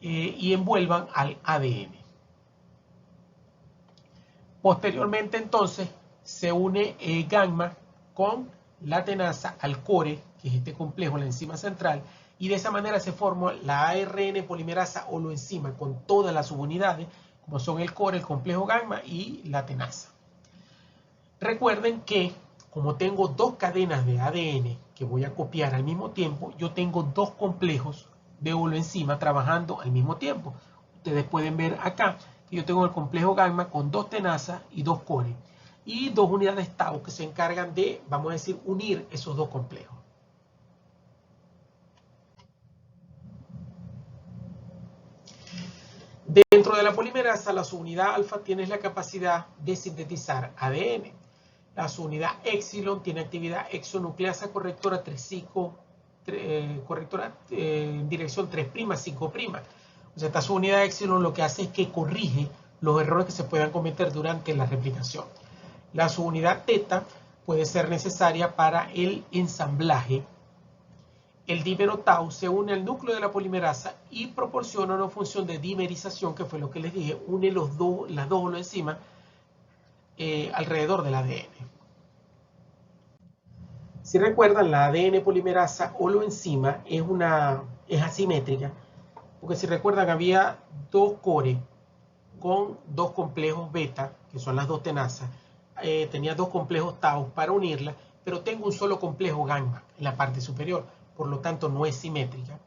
y envuelvan al ADN. Posteriormente, entonces, se une gamma con la tenaza al core, que es este complejo, la enzima central, y de esa manera se forma la ARN polimerasa holoenzima con todas las subunidades, como son el core, el complejo gamma y la tenaza. Recuerden que como tengo dos cadenas de ADN que voy a copiar al mismo tiempo, yo tengo dos complejos de holoenzima trabajando al mismo tiempo. Ustedes pueden ver acá que yo tengo el complejo gamma con dos tenazas y dos cores y dos unidades tau que se encargan de, vamos a decir, unir esos dos complejos. Dentro de la polimerasa, la subunidad alfa tiene la capacidad de sintetizar ADN. La subunidad epsilon tiene actividad exonucleasa correctora 3,5, correctora en dirección 3', 5'. O sea, esta subunidad epsilon lo que hace es que corrige los errores que se puedan cometer durante la replicación. La subunidad teta puede ser necesaria para el ensamblaje. El dímero tau se une al núcleo de la polimerasa y proporciona una función de dimerización, que fue lo que les dije, une las dos holoenzimas alrededor del ADN. Si recuerdan, la ADN polimerasa holoenzima es asimétrica, porque si recuerdan había dos cores con dos complejos beta, que son las dos tenazas, tenía dos complejos tau para unirlas, pero tengo un solo complejo gamma en la parte superior, por lo tanto no es simétrica.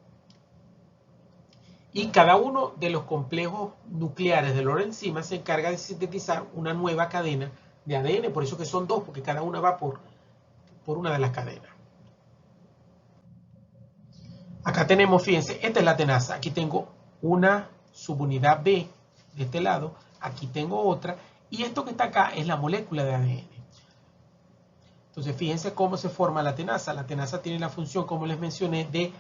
Y cada uno de los complejos nucleares de la holoenzima se encarga de sintetizar una nueva cadena de ADN, por eso que son dos, porque cada una va por una de las cadenas. Acá tenemos, fíjense, esta es la tenaza, aquí tengo una subunidad B de este lado, aquí tengo otra, y esto que está acá es la molécula de ADN. Entonces, fíjense cómo se forma la tenaza. La tenaza tiene la función, como les mencioné, de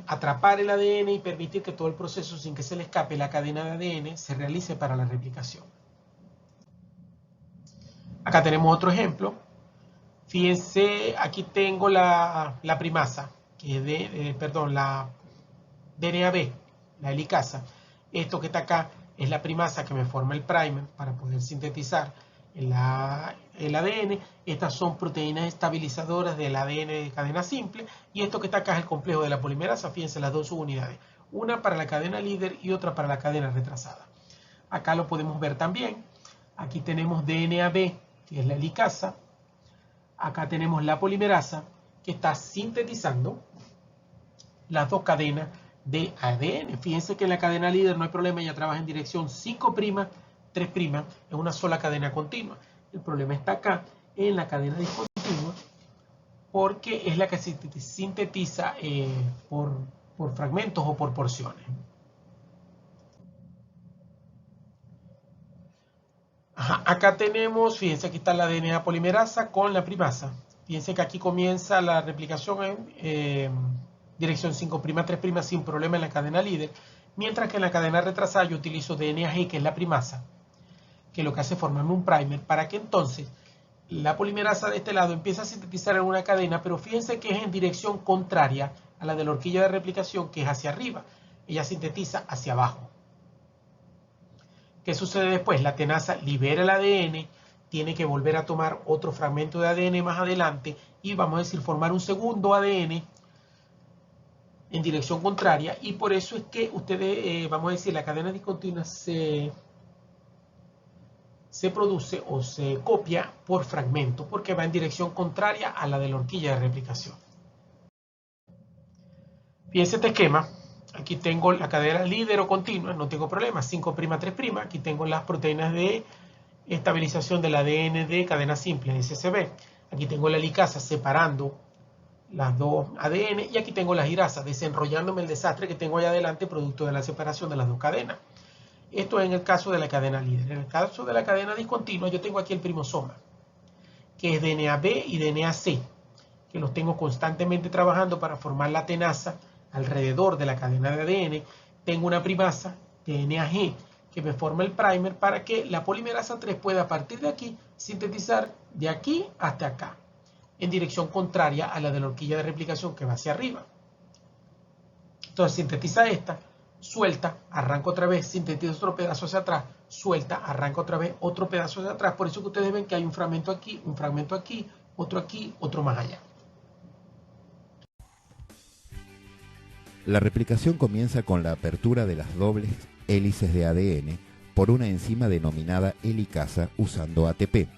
atrapar el ADN y permitir que todo el proceso, sin que se le escape la cadena de ADN, se realice para la replicación. Acá tenemos otro ejemplo. Fíjense, aquí tengo la primasa, que es la DNAB, la helicasa. Esto que está acá es la primasa que me forma el primer para poder sintetizar el ADN. Estas son proteínas estabilizadoras del ADN de cadena simple. Y esto que está acá es el complejo de la polimerasa. Fíjense las dos subunidades. Una para la cadena líder y otra para la cadena retrasada. Acá lo podemos ver también. Aquí tenemos DNAB, que es la helicasa. Acá tenemos la polimerasa, que está sintetizando las dos cadenas de ADN. Fíjense que en la cadena líder no hay problema, ella trabaja en dirección 5', 3', es una sola cadena continua. El problema está acá en la cadena discontinua, porque es la que se sintetiza por fragmentos o por porciones. Acá tenemos, fíjense, aquí está la DNA polimerasa con la primasa. Fíjense que aquí comienza la replicación en dirección 5', 3' sin problema en la cadena líder, mientras que en la cadena retrasada yo utilizo DNAG, que es la primasa, que lo que hace es formarme un primer para que entonces la polimerasa de este lado empiece a sintetizar en una cadena, pero fíjense que es en dirección contraria a la de la horquilla de replicación, que es hacia arriba. Ella sintetiza hacia abajo. ¿Qué sucede después? La tenaza libera el ADN, tiene que volver a tomar otro fragmento de ADN más adelante y vamos a decir formar un segundo ADN en dirección contraria, y por eso es que ustedes, vamos a decir, la cadena discontinua se produce o se copia por fragmento porque va en dirección contraria a la de la horquilla de replicación. Fíjense este esquema. Aquí tengo la cadena líder o continua, no tengo problema, 5', 3'. Aquí tengo las proteínas de estabilización del ADN de cadena simple, SCB. Aquí tengo la helicasa separando las dos ADN y aquí tengo la girasa desenrollándome el desastre que tengo allá adelante producto de la separación de las dos cadenas. Esto es en el caso de la cadena líder. En el caso de la cadena discontinua yo tengo aquí el primosoma, que es DNAB y DNAC, que los tengo constantemente trabajando para formar la tenaza alrededor de la cadena de ADN. Tengo una primasa, DNAG, que me forma el primer para que la polimerasa 3 pueda a partir de aquí sintetizar de aquí hasta acá, en dirección contraria a la de la horquilla de replicación que va hacia arriba. Entonces sintetiza esta, suelta, arranca otra vez, sintetiza otro pedazo hacia atrás, suelta, arranca otra vez otro pedazo hacia atrás. Por eso que ustedes ven que hay un fragmento aquí, un fragmento aquí otro aquí, otro más allá. La replicación comienza con la apertura de las dobles hélices de ADN por una enzima denominada helicasa usando ATP.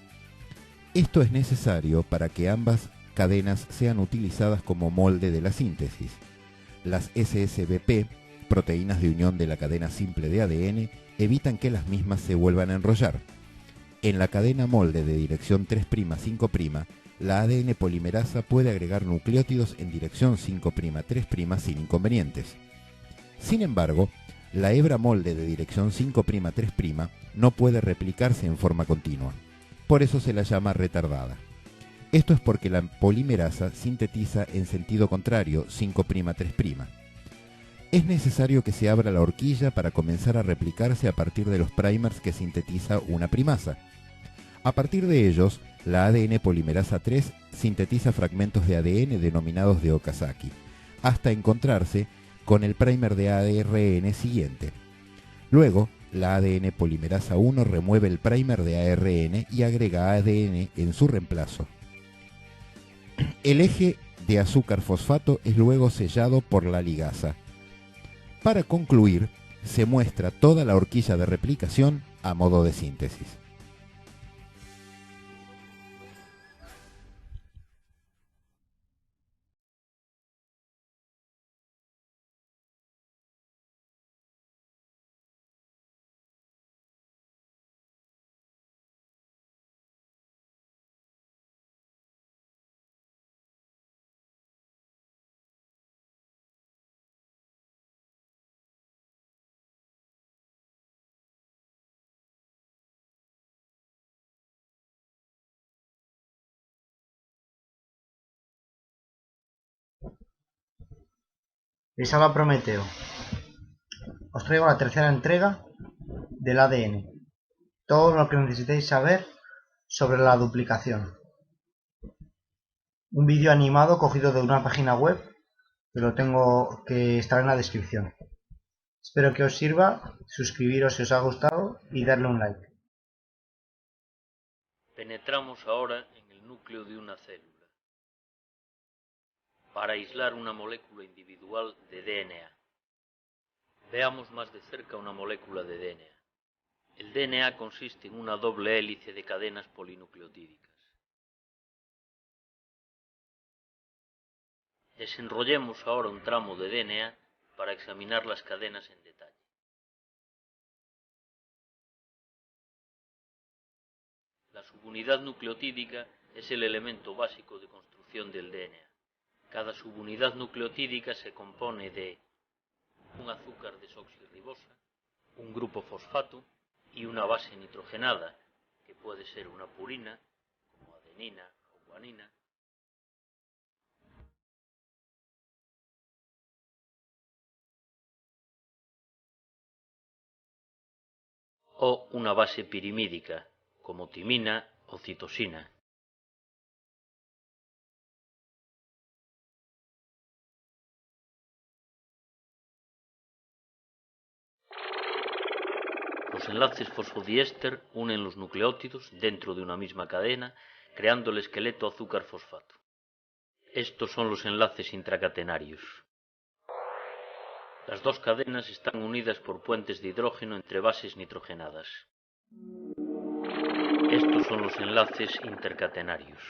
Esto es necesario para que ambas cadenas sean utilizadas como molde de la síntesis. Las SSBP, proteínas de unión de la cadena simple de ADN, evitan que las mismas se vuelvan a enrollar. En la cadena molde de dirección 3'-5', la ADN polimerasa puede agregar nucleótidos en dirección 5'-3' sin inconvenientes. Sin embargo, la hebra molde de dirección 5'-3' no puede replicarse en forma continua. Por eso se la llama retardada. Esto es porque la polimerasa sintetiza en sentido contrario 5'-3'. Es necesario que se abra la horquilla para comenzar a replicarse a partir de los primers que sintetiza una primasa. A partir de ellos, la ADN polimerasa 3 sintetiza fragmentos de ADN denominados de Okazaki, hasta encontrarse con el primer de ARN siguiente. Luego, la ADN polimerasa 1 remueve el primer de ARN y agrega ADN en su reemplazo. El eje de azúcar fosfato es luego sellado por la ligasa. Para concluir, se muestra toda la horquilla de replicación a modo de síntesis. Les habla Prometeo. Os traigo la tercera entrega del ADN. Todo lo que necesitéis saber sobre la duplicación. Un vídeo animado cogido de una página web que estará en la descripción. Espero que os sirva, suscribiros si os ha gustado y darle un like. Penetramos ahora en el núcleo de una célula para aislar una molécula individual de DNA. Veamos más de cerca una molécula de DNA. El DNA consiste en una doble hélice de cadenas polinucleotídicas. Desenrollemos ahora un tramo de DNA para examinar las cadenas en detalle. La subunidad nucleotídica es el elemento básico de construcción del DNA. Cada subunidad nucleotídica se compone de un azúcar desoxirribosa, un grupo fosfato y una base nitrogenada, que puede ser una purina, como adenina o guanina, o una base pirimídica, como timina o citosina. Los enlaces fosfodiéster unen los nucleótidos dentro de una misma cadena, creando el esqueleto azúcar-fosfato. Estos son los enlaces intracatenarios. Las dos cadenas están unidas por puentes de hidrógeno entre bases nitrogenadas. Estos son los enlaces intercatenarios.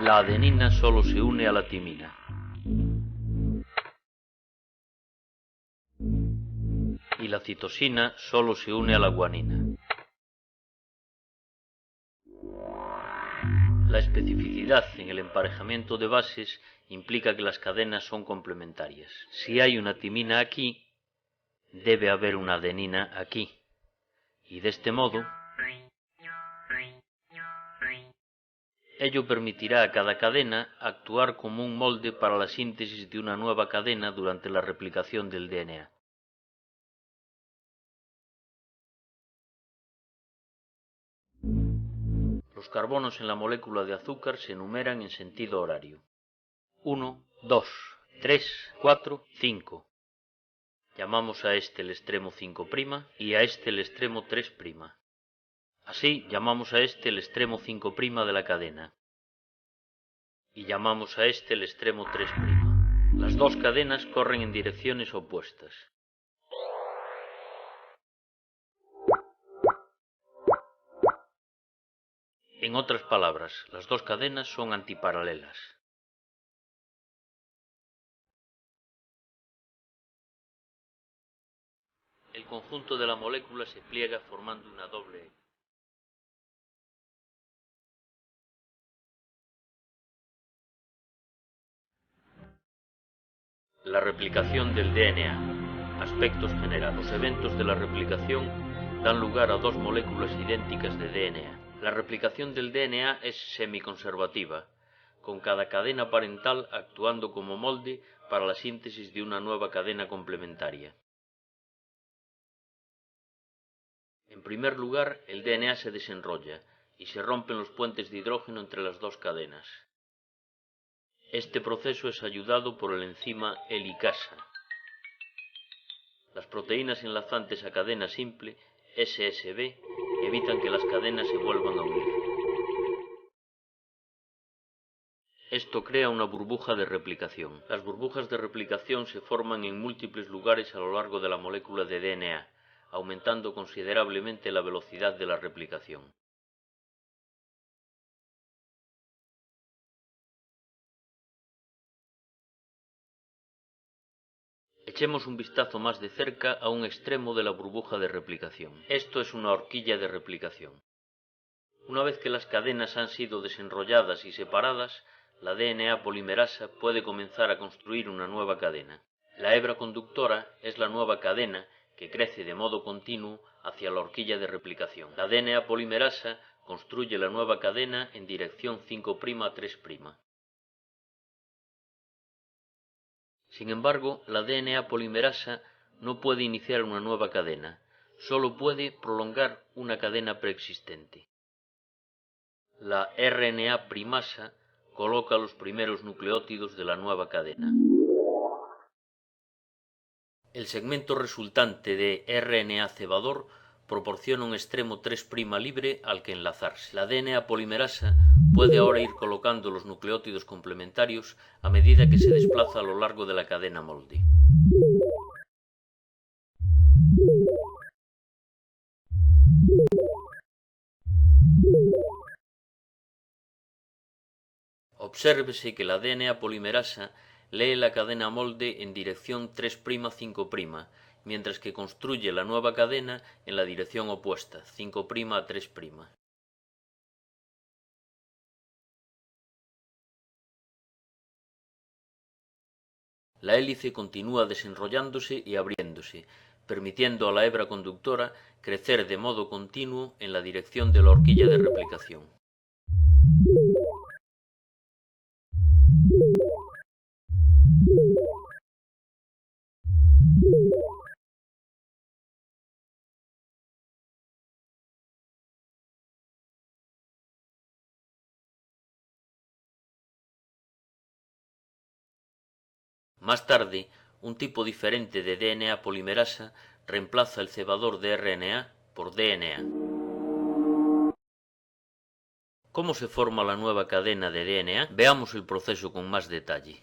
La adenina solo se une a la timina. Y la citosina solo se une a la guanina. La especificidad en el emparejamiento de bases implica que las cadenas son complementarias. Si hay una timina aquí, debe haber una adenina aquí. Y de este modo, ello permitirá a cada cadena actuar como un molde para la síntesis de una nueva cadena durante la replicación del DNA. Los carbonos en la molécula de azúcar se enumeran en sentido horario. 1, 2, 3, 4, 5. Llamamos a este el extremo 5' y a este el extremo 3'. Así, llamamos a este el extremo 5' de la cadena. Y llamamos a este el extremo 3'. Las dos cadenas corren en direcciones opuestas. En otras palabras, las dos cadenas son antiparalelas. El conjunto de la molécula se pliega formando una doble hélice. La replicación del DNA. Aspectos generales. Los eventos de la replicación dan lugar a dos moléculas idénticas de DNA. La replicación del DNA es semiconservativa, con cada cadena parental actuando como molde para la síntesis de una nueva cadena complementaria. En primer lugar, el DNA se desenrolla y se rompen los puentes de hidrógeno entre las dos cadenas. Este proceso es ayudado por el enzima helicasa. Las proteínas enlazantes a cadena simple, SSB, evitan que las cadenas se vuelvan a unir. Esto crea una burbuja de replicación. Las burbujas de replicación se forman en múltiples lugares a lo largo de la molécula de DNA, aumentando considerablemente la velocidad de la replicación. Echemos un vistazo más de cerca a un extremo de la burbuja de replicación. Esto es una horquilla de replicación. Una vez que las cadenas han sido desenrolladas y separadas, la DNA polimerasa puede comenzar a construir una nueva cadena. La hebra conductora es la nueva cadena que crece de modo continuo hacia la horquilla de replicación. La DNA polimerasa construye la nueva cadena en dirección 5' a 3'. Sin embargo, la DNA polimerasa no puede iniciar una nueva cadena, solo puede prolongar una cadena preexistente. La RNA primasa coloca los primeros nucleótidos de la nueva cadena. El segmento resultante de RNA cebador proporciona un extremo 3' libre al que enlazarse. La DNA polimerasa puede ahora ir colocando los nucleótidos complementarios a medida que se desplaza a lo largo de la cadena molde. Obsérvese que la DNA polimerasa lee la cadena molde en dirección 3' 5', mientras que construye la nueva cadena en la dirección opuesta, 5' a 3'. La hélice continúa desenrollándose y abriéndose, permitiendo a la hebra conductora crecer de modo continuo en la dirección de la horquilla de replicación. Más tarde, un tipo diferente de DNA polimerasa reemplaza el cebador de RNA por DNA. ¿Cómo se forma la nueva cadena de DNA? Veamos el proceso con más detalle.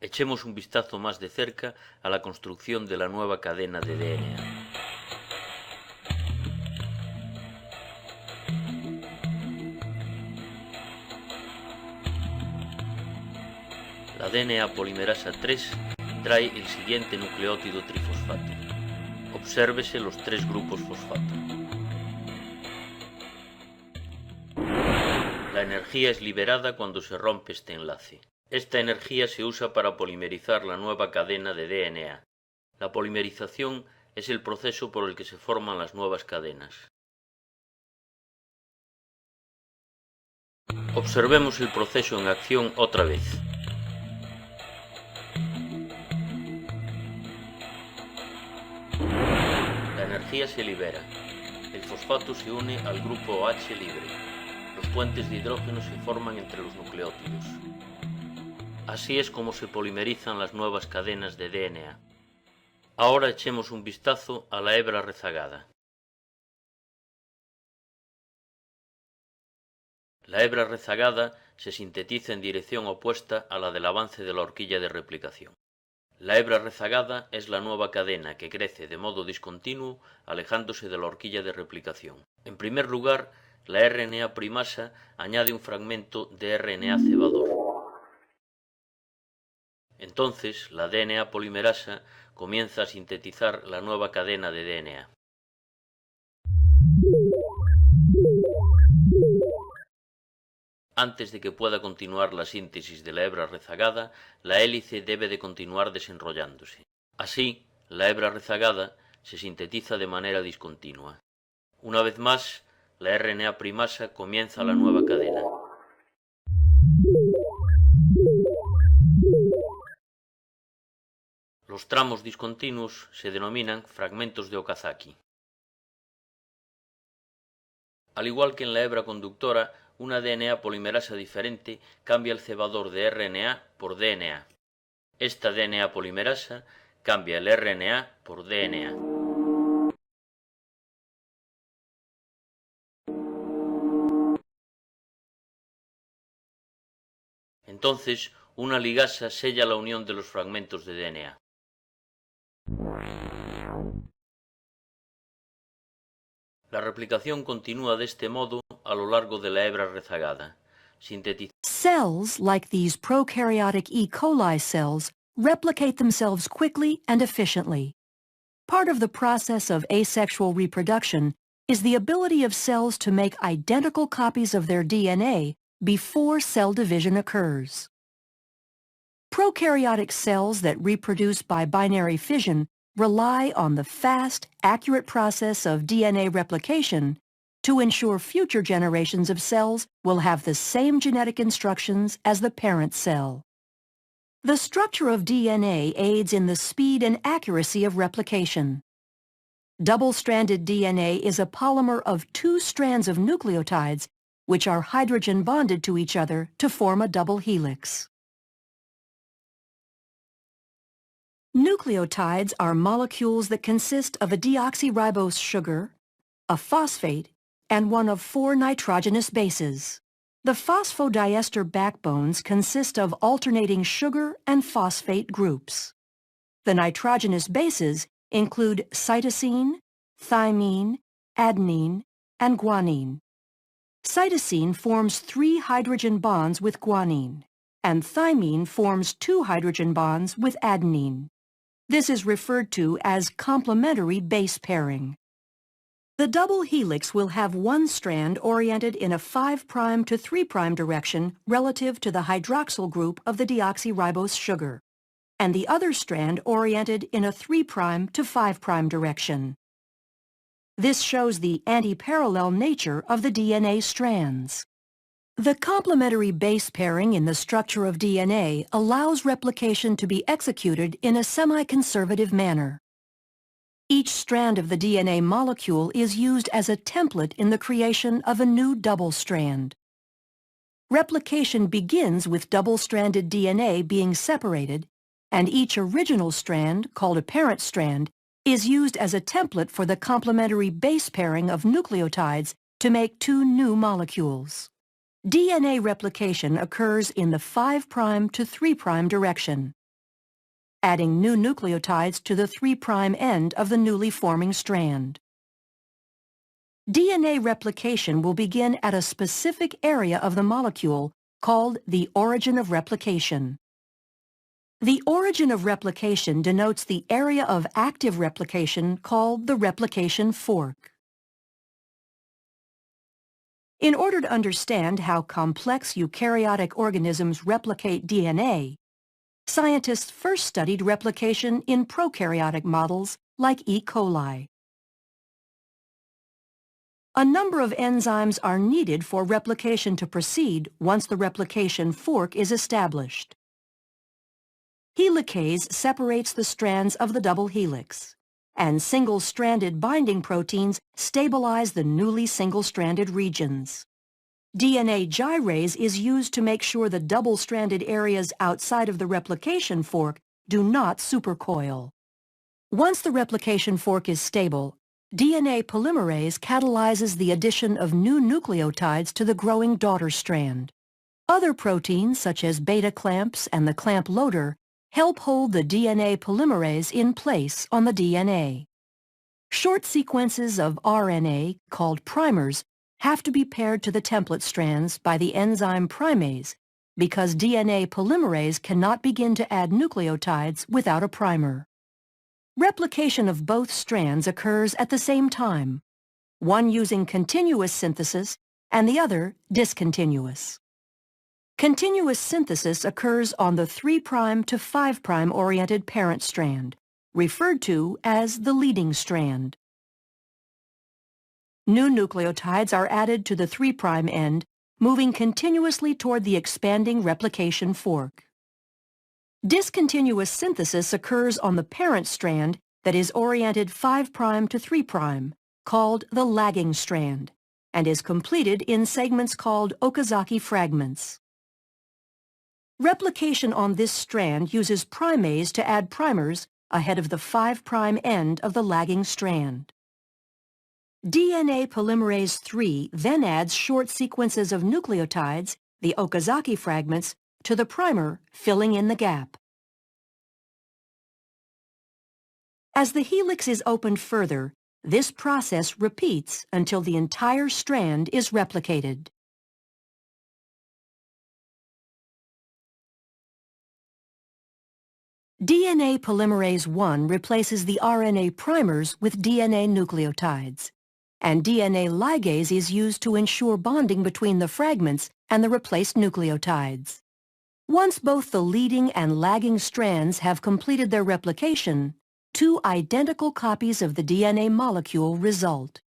Echemos un vistazo más de cerca a la construcción de la nueva cadena de DNA. La DNA polimerasa 3 trae el siguiente nucleótido trifosfato. Obsérvese los 3 grupos fosfato. La energía es liberada cuando se rompe este enlace. Esta energía se usa para polimerizar la nueva cadena de DNA. La polimerización es el proceso por el que se forman las nuevas cadenas. Observemos el proceso en acción otra vez. La energía se libera. El fosfato se une al grupo OH libre. Los puentes de hidrógeno se forman entre los nucleótidos. Así es como se polimerizan las nuevas cadenas de DNA. Ahora echemos un vistazo a la hebra rezagada. La hebra rezagada se sintetiza en dirección opuesta a la del avance de la horquilla de replicación. La hebra rezagada es la nueva cadena que crece de modo discontinuo alejándose de la horquilla de replicación. En primer lugar, la RNA primasa añade un fragmento de RNA cebador. Entonces, la DNA polimerasa comienza a sintetizar la nueva cadena de DNA. Antes de que pueda continuar la síntesis de la hebra rezagada, la hélice debe de continuar desenrollándose. Así, la hebra rezagada se sintetiza de manera discontinua. Una vez más, la RNA primasa comienza la nueva cadena. Los tramos discontinuos se denominan fragmentos de Okazaki. Al igual que en la hebra conductora, una DNA polimerasa diferente cambia el cebador de RNA por DNA. Esta DNA polimerasa cambia el RNA por DNA. Entonces, una ligasa sella la unión de los fragmentos de DNA. La replicación continúa de este modo a lo largo de la hebra rezagada. Cells like these prokaryotic E. coli cells replicate themselves quickly and efficiently. Part of the process of asexual reproduction is the ability of cells to make identical copies of their DNA before cell division occurs. Prokaryotic cells that reproduce by binary fission rely on the fast, accurate process of DNA replication to ensure future generations of cells will have the same genetic instructions as the parent cell. The structure of DNA aids in the speed and accuracy of replication. Double-stranded DNA is a polymer of 2 strands of nucleotides which are hydrogen bonded to each other to form a double helix. Nucleotides are molecules that consist of a deoxyribose sugar, a phosphate, and one of 4 nitrogenous bases. The phosphodiester backbones consist of alternating sugar and phosphate groups. The nitrogenous bases include cytosine, thymine, adenine, and guanine. Cytosine forms 3 hydrogen bonds with guanine, and thymine forms 2 hydrogen bonds with adenine. This is referred to as complementary base pairing. The double helix will have one strand oriented in a 5' to 3' direction relative to the hydroxyl group of the deoxyribose sugar, and the other strand oriented in a 3' to 5' direction. This shows the anti-parallel nature of the DNA strands. The complementary base pairing in the structure of DNA allows replication to be executed in a semi-conservative manner. Each strand of the DNA molecule is used as a template in the creation of a new double strand. Replication begins with double-stranded DNA being separated, and each original strand, called a parent strand, is used as a template for the complementary base pairing of nucleotides to make 2 new molecules. DNA replication occurs in the 5' to 3' direction, adding new nucleotides to the 3' end of the newly forming strand. DNA replication will begin at a specific area of the molecule called the origin of replication. The origin of replication denotes the area of active replication called the replication fork. In order to understand how complex eukaryotic organisms replicate DNA, scientists first studied replication in prokaryotic models like E. coli. A number of enzymes are needed for replication to proceed once the replication fork is established. Helicase separates the strands of the double helix, and single-stranded binding proteins stabilize the newly single-stranded regions. DNA gyrase is used to make sure the double-stranded areas outside of the replication fork do not supercoil. Once the replication fork is stable, DNA polymerase catalyzes the addition of new nucleotides to the growing daughter strand. Other proteins, such as beta clamps and the clamp loader, help hold the DNA polymerase in place on the DNA. Short sequences of RNA, called primers, have to be paired to the template strands by the enzyme primase because DNA polymerase cannot begin to add nucleotides without a primer. Replication of both strands occurs at the same time, one using continuous synthesis and the other discontinuous. Continuous synthesis occurs on the 3' to 5' oriented parent strand, referred to as the leading strand. New nucleotides are added to the 3' end, moving continuously toward the expanding replication fork. Discontinuous synthesis occurs on the parent strand that is oriented 5' to 3', called the lagging strand, and is completed in segments called Okazaki fragments. Replication on this strand uses primase to add primers ahead of the 5' end of the lagging strand. DNA polymerase III then adds short sequences of nucleotides, the Okazaki fragments, to the primer, filling in the gap. As the helix is opened further, this process repeats until the entire strand is replicated. DNA polymerase I replaces the RNA primers with DNA nucleotides, and DNA ligase is used to ensure bonding between the fragments and the replaced nucleotides. Once both the leading and lagging strands have completed their replication, two identical copies of the DNA molecule result.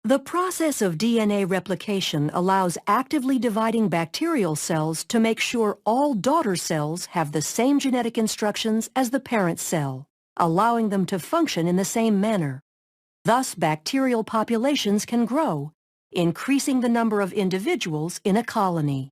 The process of DNA replication allows actively dividing bacterial cells to make sure all daughter cells have the same genetic instructions as the parent cell, allowing them to function in the same manner. Thus, bacterial populations can grow, increasing the number of individuals in a colony.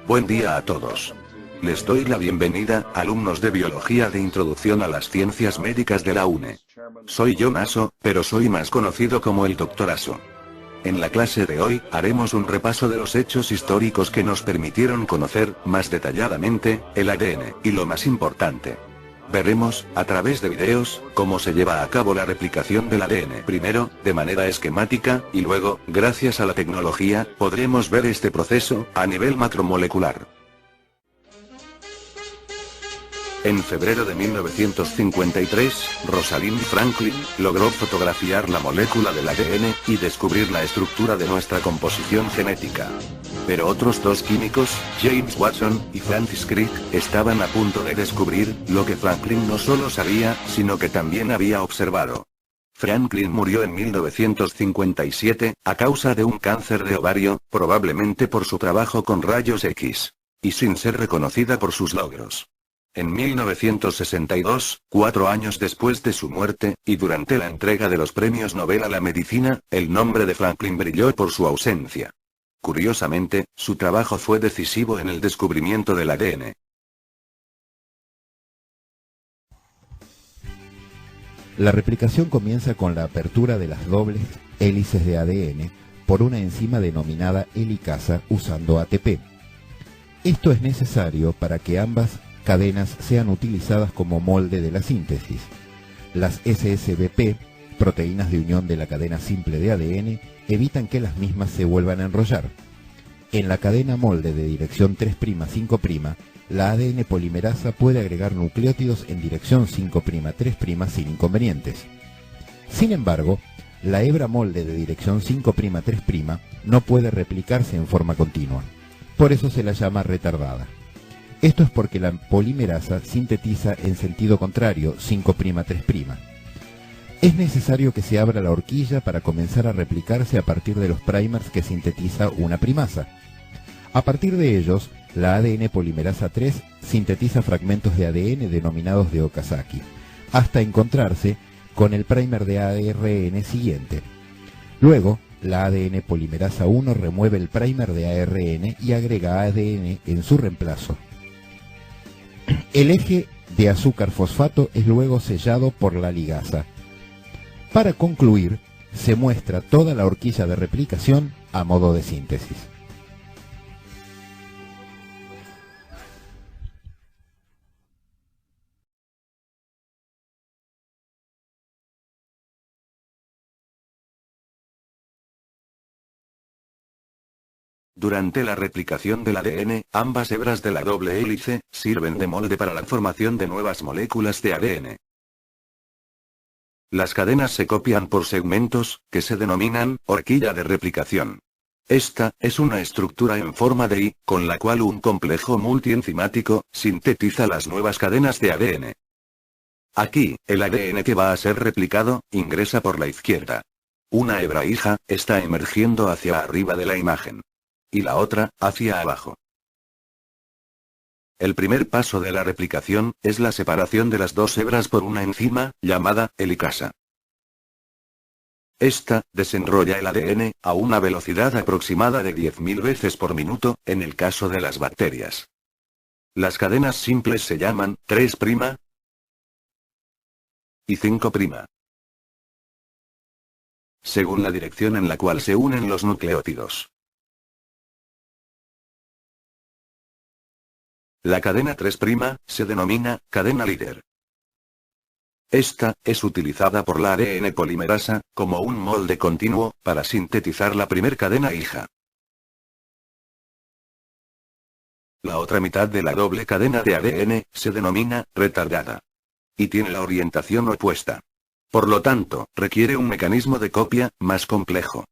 Buen día a todos. Les doy la bienvenida, alumnos de Biología de Introducción a las Ciencias Médicas de la UNE. Soy John Aso, pero soy más conocido como el Dr. Aso. En la clase de hoy, haremos un repaso de los hechos históricos que nos permitieron conocer, más detalladamente, el ADN, y lo más importante. Veremos, a través de videos, cómo se lleva a cabo la replicación del ADN. Primero, de manera esquemática, y luego, gracias a la tecnología, podremos ver este proceso, a nivel macromolecular. En febrero de 1953, Rosalind Franklin logró fotografiar la molécula del ADN y descubrir la estructura de nuestra composición genética. Pero otros dos químicos, James Watson y Francis Crick, estaban a punto de descubrir lo que Franklin no solo sabía, sino que también había observado. Franklin murió en 1957, a causa de un cáncer de ovario, probablemente por su trabajo con rayos X. Y sin ser reconocida por sus logros. En 1962, 4 años después de su muerte, y durante la entrega de los premios Nobel a la medicina, el nombre de Franklin brilló por su ausencia. Curiosamente, su trabajo fue decisivo en el descubrimiento del ADN. La replicación comienza con la apertura de las dobles hélices de ADN por una enzima denominada helicasa usando ATP. Esto es necesario para que ambas cadenas sean utilizadas como molde de la síntesis. Las SSBP, proteínas de unión de la cadena simple de ADN, evitan que las mismas se vuelvan a enrollar. En la cadena molde de dirección 3'-5', la ADN polimerasa puede agregar nucleótidos en dirección 5'-3' sin inconvenientes. Sin embargo, la hebra molde de dirección 5'-3' no puede replicarse en forma continua. Por eso se la llama retardada. Esto es porque la polimerasa sintetiza en sentido contrario 5'-3'. Es necesario que se abra la horquilla para comenzar a replicarse a partir de los primers que sintetiza una primasa. A partir de ellos, la ADN polimerasa 3 sintetiza fragmentos de ADN denominados de Okazaki, hasta encontrarse con el primer de ARN siguiente. Luego, la ADN polimerasa 1 remueve el primer de ARN y agrega ADN en su reemplazo. El eje de azúcar fosfato es luego sellado por la ligasa. Para concluir, se muestra toda la horquilla de replicación a modo de síntesis. Durante la replicación del ADN, ambas hebras de la doble hélice sirven de molde para la formación de nuevas moléculas de ADN. Las cadenas se copian por segmentos, que se denominan horquilla de replicación. Esta es una estructura en forma de I, con la cual un complejo multienzimático sintetiza las nuevas cadenas de ADN. Aquí, el ADN que va a ser replicado ingresa por la izquierda. Una hebra hija está emergiendo hacia arriba de la imagen. Y la otra, hacia abajo. El primer paso de la replicación es la separación de las dos hebras por una enzima, llamada helicasa. Esta desenrolla el ADN a una velocidad aproximada de 10.000 veces por minuto, en el caso de las bacterias. Las cadenas simples se llaman 3' y 5', según la dirección en la cual se unen los nucleótidos. La cadena 3' se denomina cadena líder. Esta es utilizada por la ADN polimerasa como un molde continuo para sintetizar la primer cadena hija. La otra mitad de la doble cadena de ADN se denomina retardada. Y tiene la orientación opuesta. Por lo tanto, requiere un mecanismo de copia más complejo.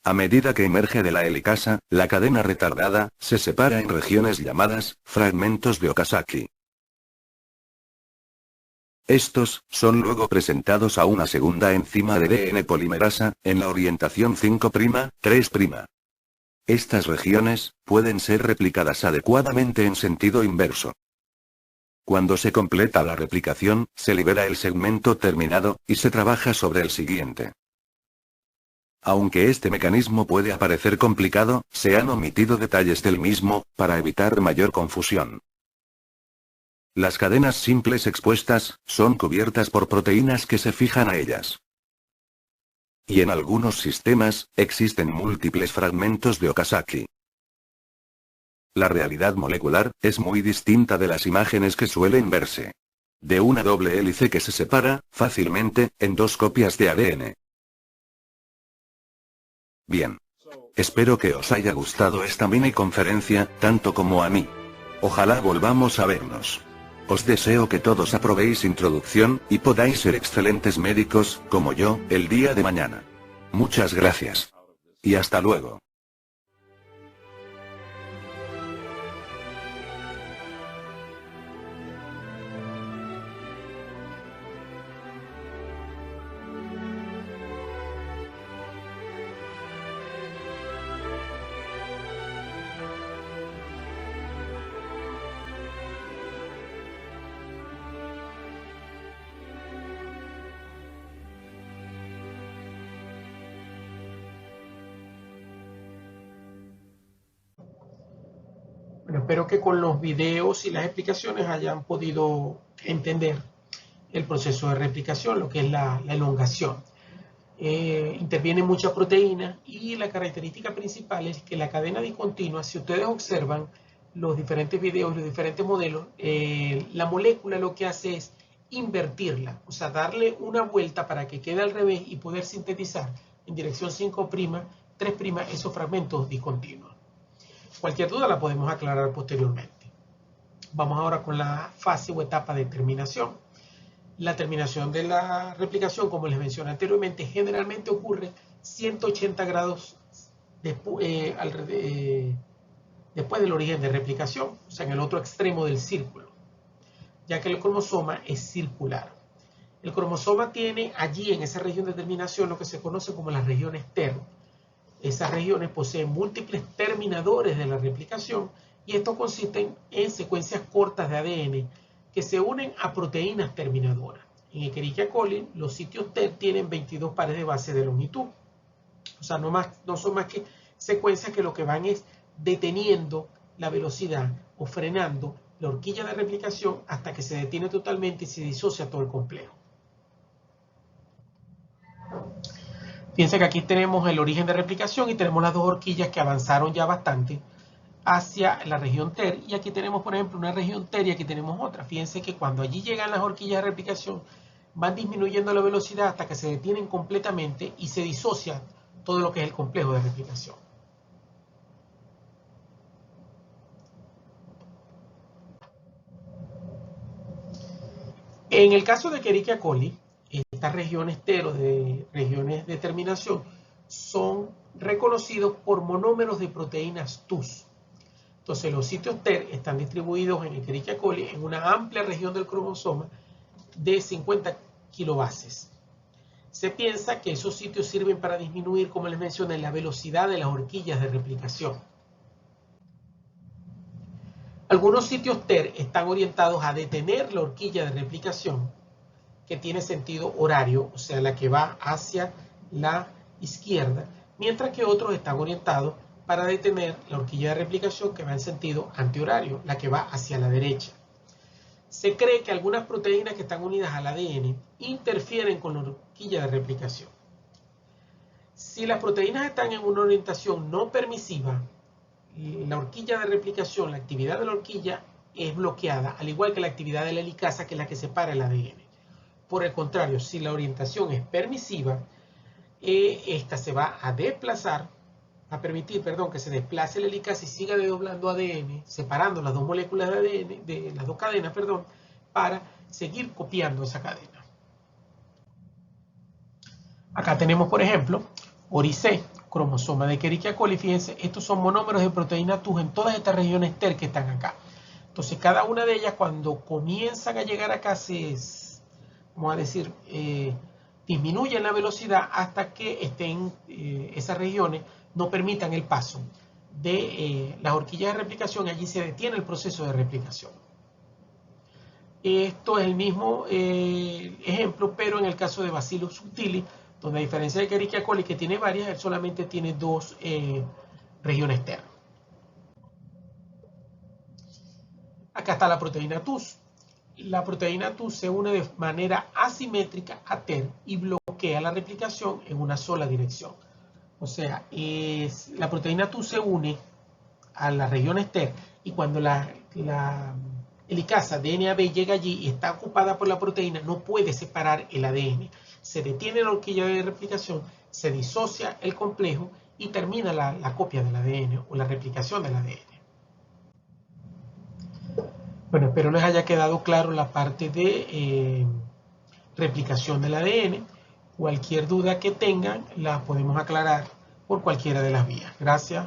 A medida que emerge de la helicasa, la cadena retardada se separa en regiones llamadas fragmentos de Okazaki. Estos son luego presentados a una segunda enzima de ADN polimerasa, en la orientación 5', 3'. Estas regiones pueden ser replicadas adecuadamente en sentido inverso. Cuando se completa la replicación, se libera el segmento terminado, y se trabaja sobre el siguiente. Aunque este mecanismo puede parecer complicado, se han omitido detalles del mismo, para evitar mayor confusión. Las cadenas simples expuestas son cubiertas por proteínas que se fijan a ellas. Y en algunos sistemas, existen múltiples fragmentos de Okazaki. La realidad molecular es muy distinta de las imágenes que suelen verse. De una doble hélice que se separa, fácilmente, en dos copias de ADN. Bien. Espero que os haya gustado esta mini conferencia, tanto como a mí. Ojalá volvamos a vernos. Os deseo que todos aprobéis introducción, y podáis ser excelentes médicos, como yo, el día de mañana. Muchas gracias. Y hasta luego. Bueno, espero que con los videos y las explicaciones hayan podido entender el proceso de replicación, lo que es la elongación. Interviene mucha proteína y la característica principal es que la cadena discontinua, si ustedes observan los diferentes videos, los diferentes modelos, la molécula lo que hace es invertirla, o sea, darle una vuelta para que quede al revés y poder sintetizar en dirección 5', 3' esos fragmentos discontinuos. Cualquier duda la podemos aclarar posteriormente. Vamos ahora con la fase o etapa de terminación. La terminación de la replicación, como les mencioné anteriormente, generalmente ocurre 180 grados después del origen de replicación, o sea, en el otro extremo del círculo. ya que el cromosoma es circular. El cromosoma tiene allí en esa región de terminación lo que se conoce como las regiones TER. Esas regiones poseen múltiples terminadores de la replicación y esto consiste en secuencias cortas de ADN que se unen a proteínas terminadoras. En Escherichia coli, los sitios TER tienen 22 pares de base de longitud. O sea, no son más que secuencias que lo que van es deteniendo la velocidad o frenando la horquilla de replicación hasta que se detiene totalmente y se disocia todo el complejo. Fíjense que aquí tenemos el origen de replicación y tenemos las dos horquillas que avanzaron ya bastante hacia la región TER. Y aquí tenemos, por ejemplo, una región TER y aquí tenemos otra. Fíjense que cuando allí llegan las horquillas de replicación, van disminuyendo la velocidad hasta que se detienen completamente y se disocia todo lo que es el complejo de replicación. En el caso de Escherichia coli, estas regiones TER o de regiones de terminación son reconocidos por monómeros de proteínas TUS. Entonces los sitios TER están distribuidos en Escherichia coli en una amplia región del cromosoma de 50 kilobases. Se piensa que esos sitios sirven para disminuir, como les mencioné, la velocidad de las horquillas de replicación. Algunos sitios TER están orientados a detener la horquilla de replicación que tiene sentido horario, o sea, la que va hacia la izquierda, mientras que otros están orientados para detener la horquilla de replicación que va en sentido antihorario, la que va hacia la derecha. Se cree que algunas proteínas que están unidas al ADN interfieren con la horquilla de replicación. Si las proteínas están en una orientación no permisiva, la horquilla de replicación, la actividad de la horquilla es bloqueada, al igual que la actividad de la helicasa, que es la que separa el ADN. Por el contrario, si la orientación es permisiva, esta se va a desplazar, a permitir, que se desplace la helicasa y siga desdoblando ADN, separando las dos moléculas de ADN, de las dos cadenas, para seguir copiando esa cadena. Acá tenemos, por ejemplo, ORI-C, cromosoma de Escherichia coli. Fíjense, estos son monómeros de proteína TUS en todas estas regiones TER que están acá. Entonces, cada una de ellas, cuando comienzan a llegar acá, vamos a decir, disminuyen la velocidad hasta que estén esas regiones no permitan el paso de las horquillas de replicación y allí se detiene el proceso de replicación. Esto es el mismo ejemplo, pero en el caso de Bacillus subtilis, donde a diferencia de Escherichia coli, que tiene varias, él solamente tiene dos regiones TER. Acá está la proteína TUS. La proteína TUS se une de manera asimétrica a TER y bloquea la replicación en una sola dirección. O sea, la proteína TUS se une a las regiones TER y cuando la helicasa DNAB llega allí y está ocupada por la proteína, no puede separar el ADN. Se detiene la horquilla de replicación, se disocia el complejo y termina la copia del ADN o la replicación del ADN. Bueno, espero les haya quedado claro la parte de replicación del ADN. Cualquier duda que tengan la podemos aclarar por cualquiera de las vías. Gracias.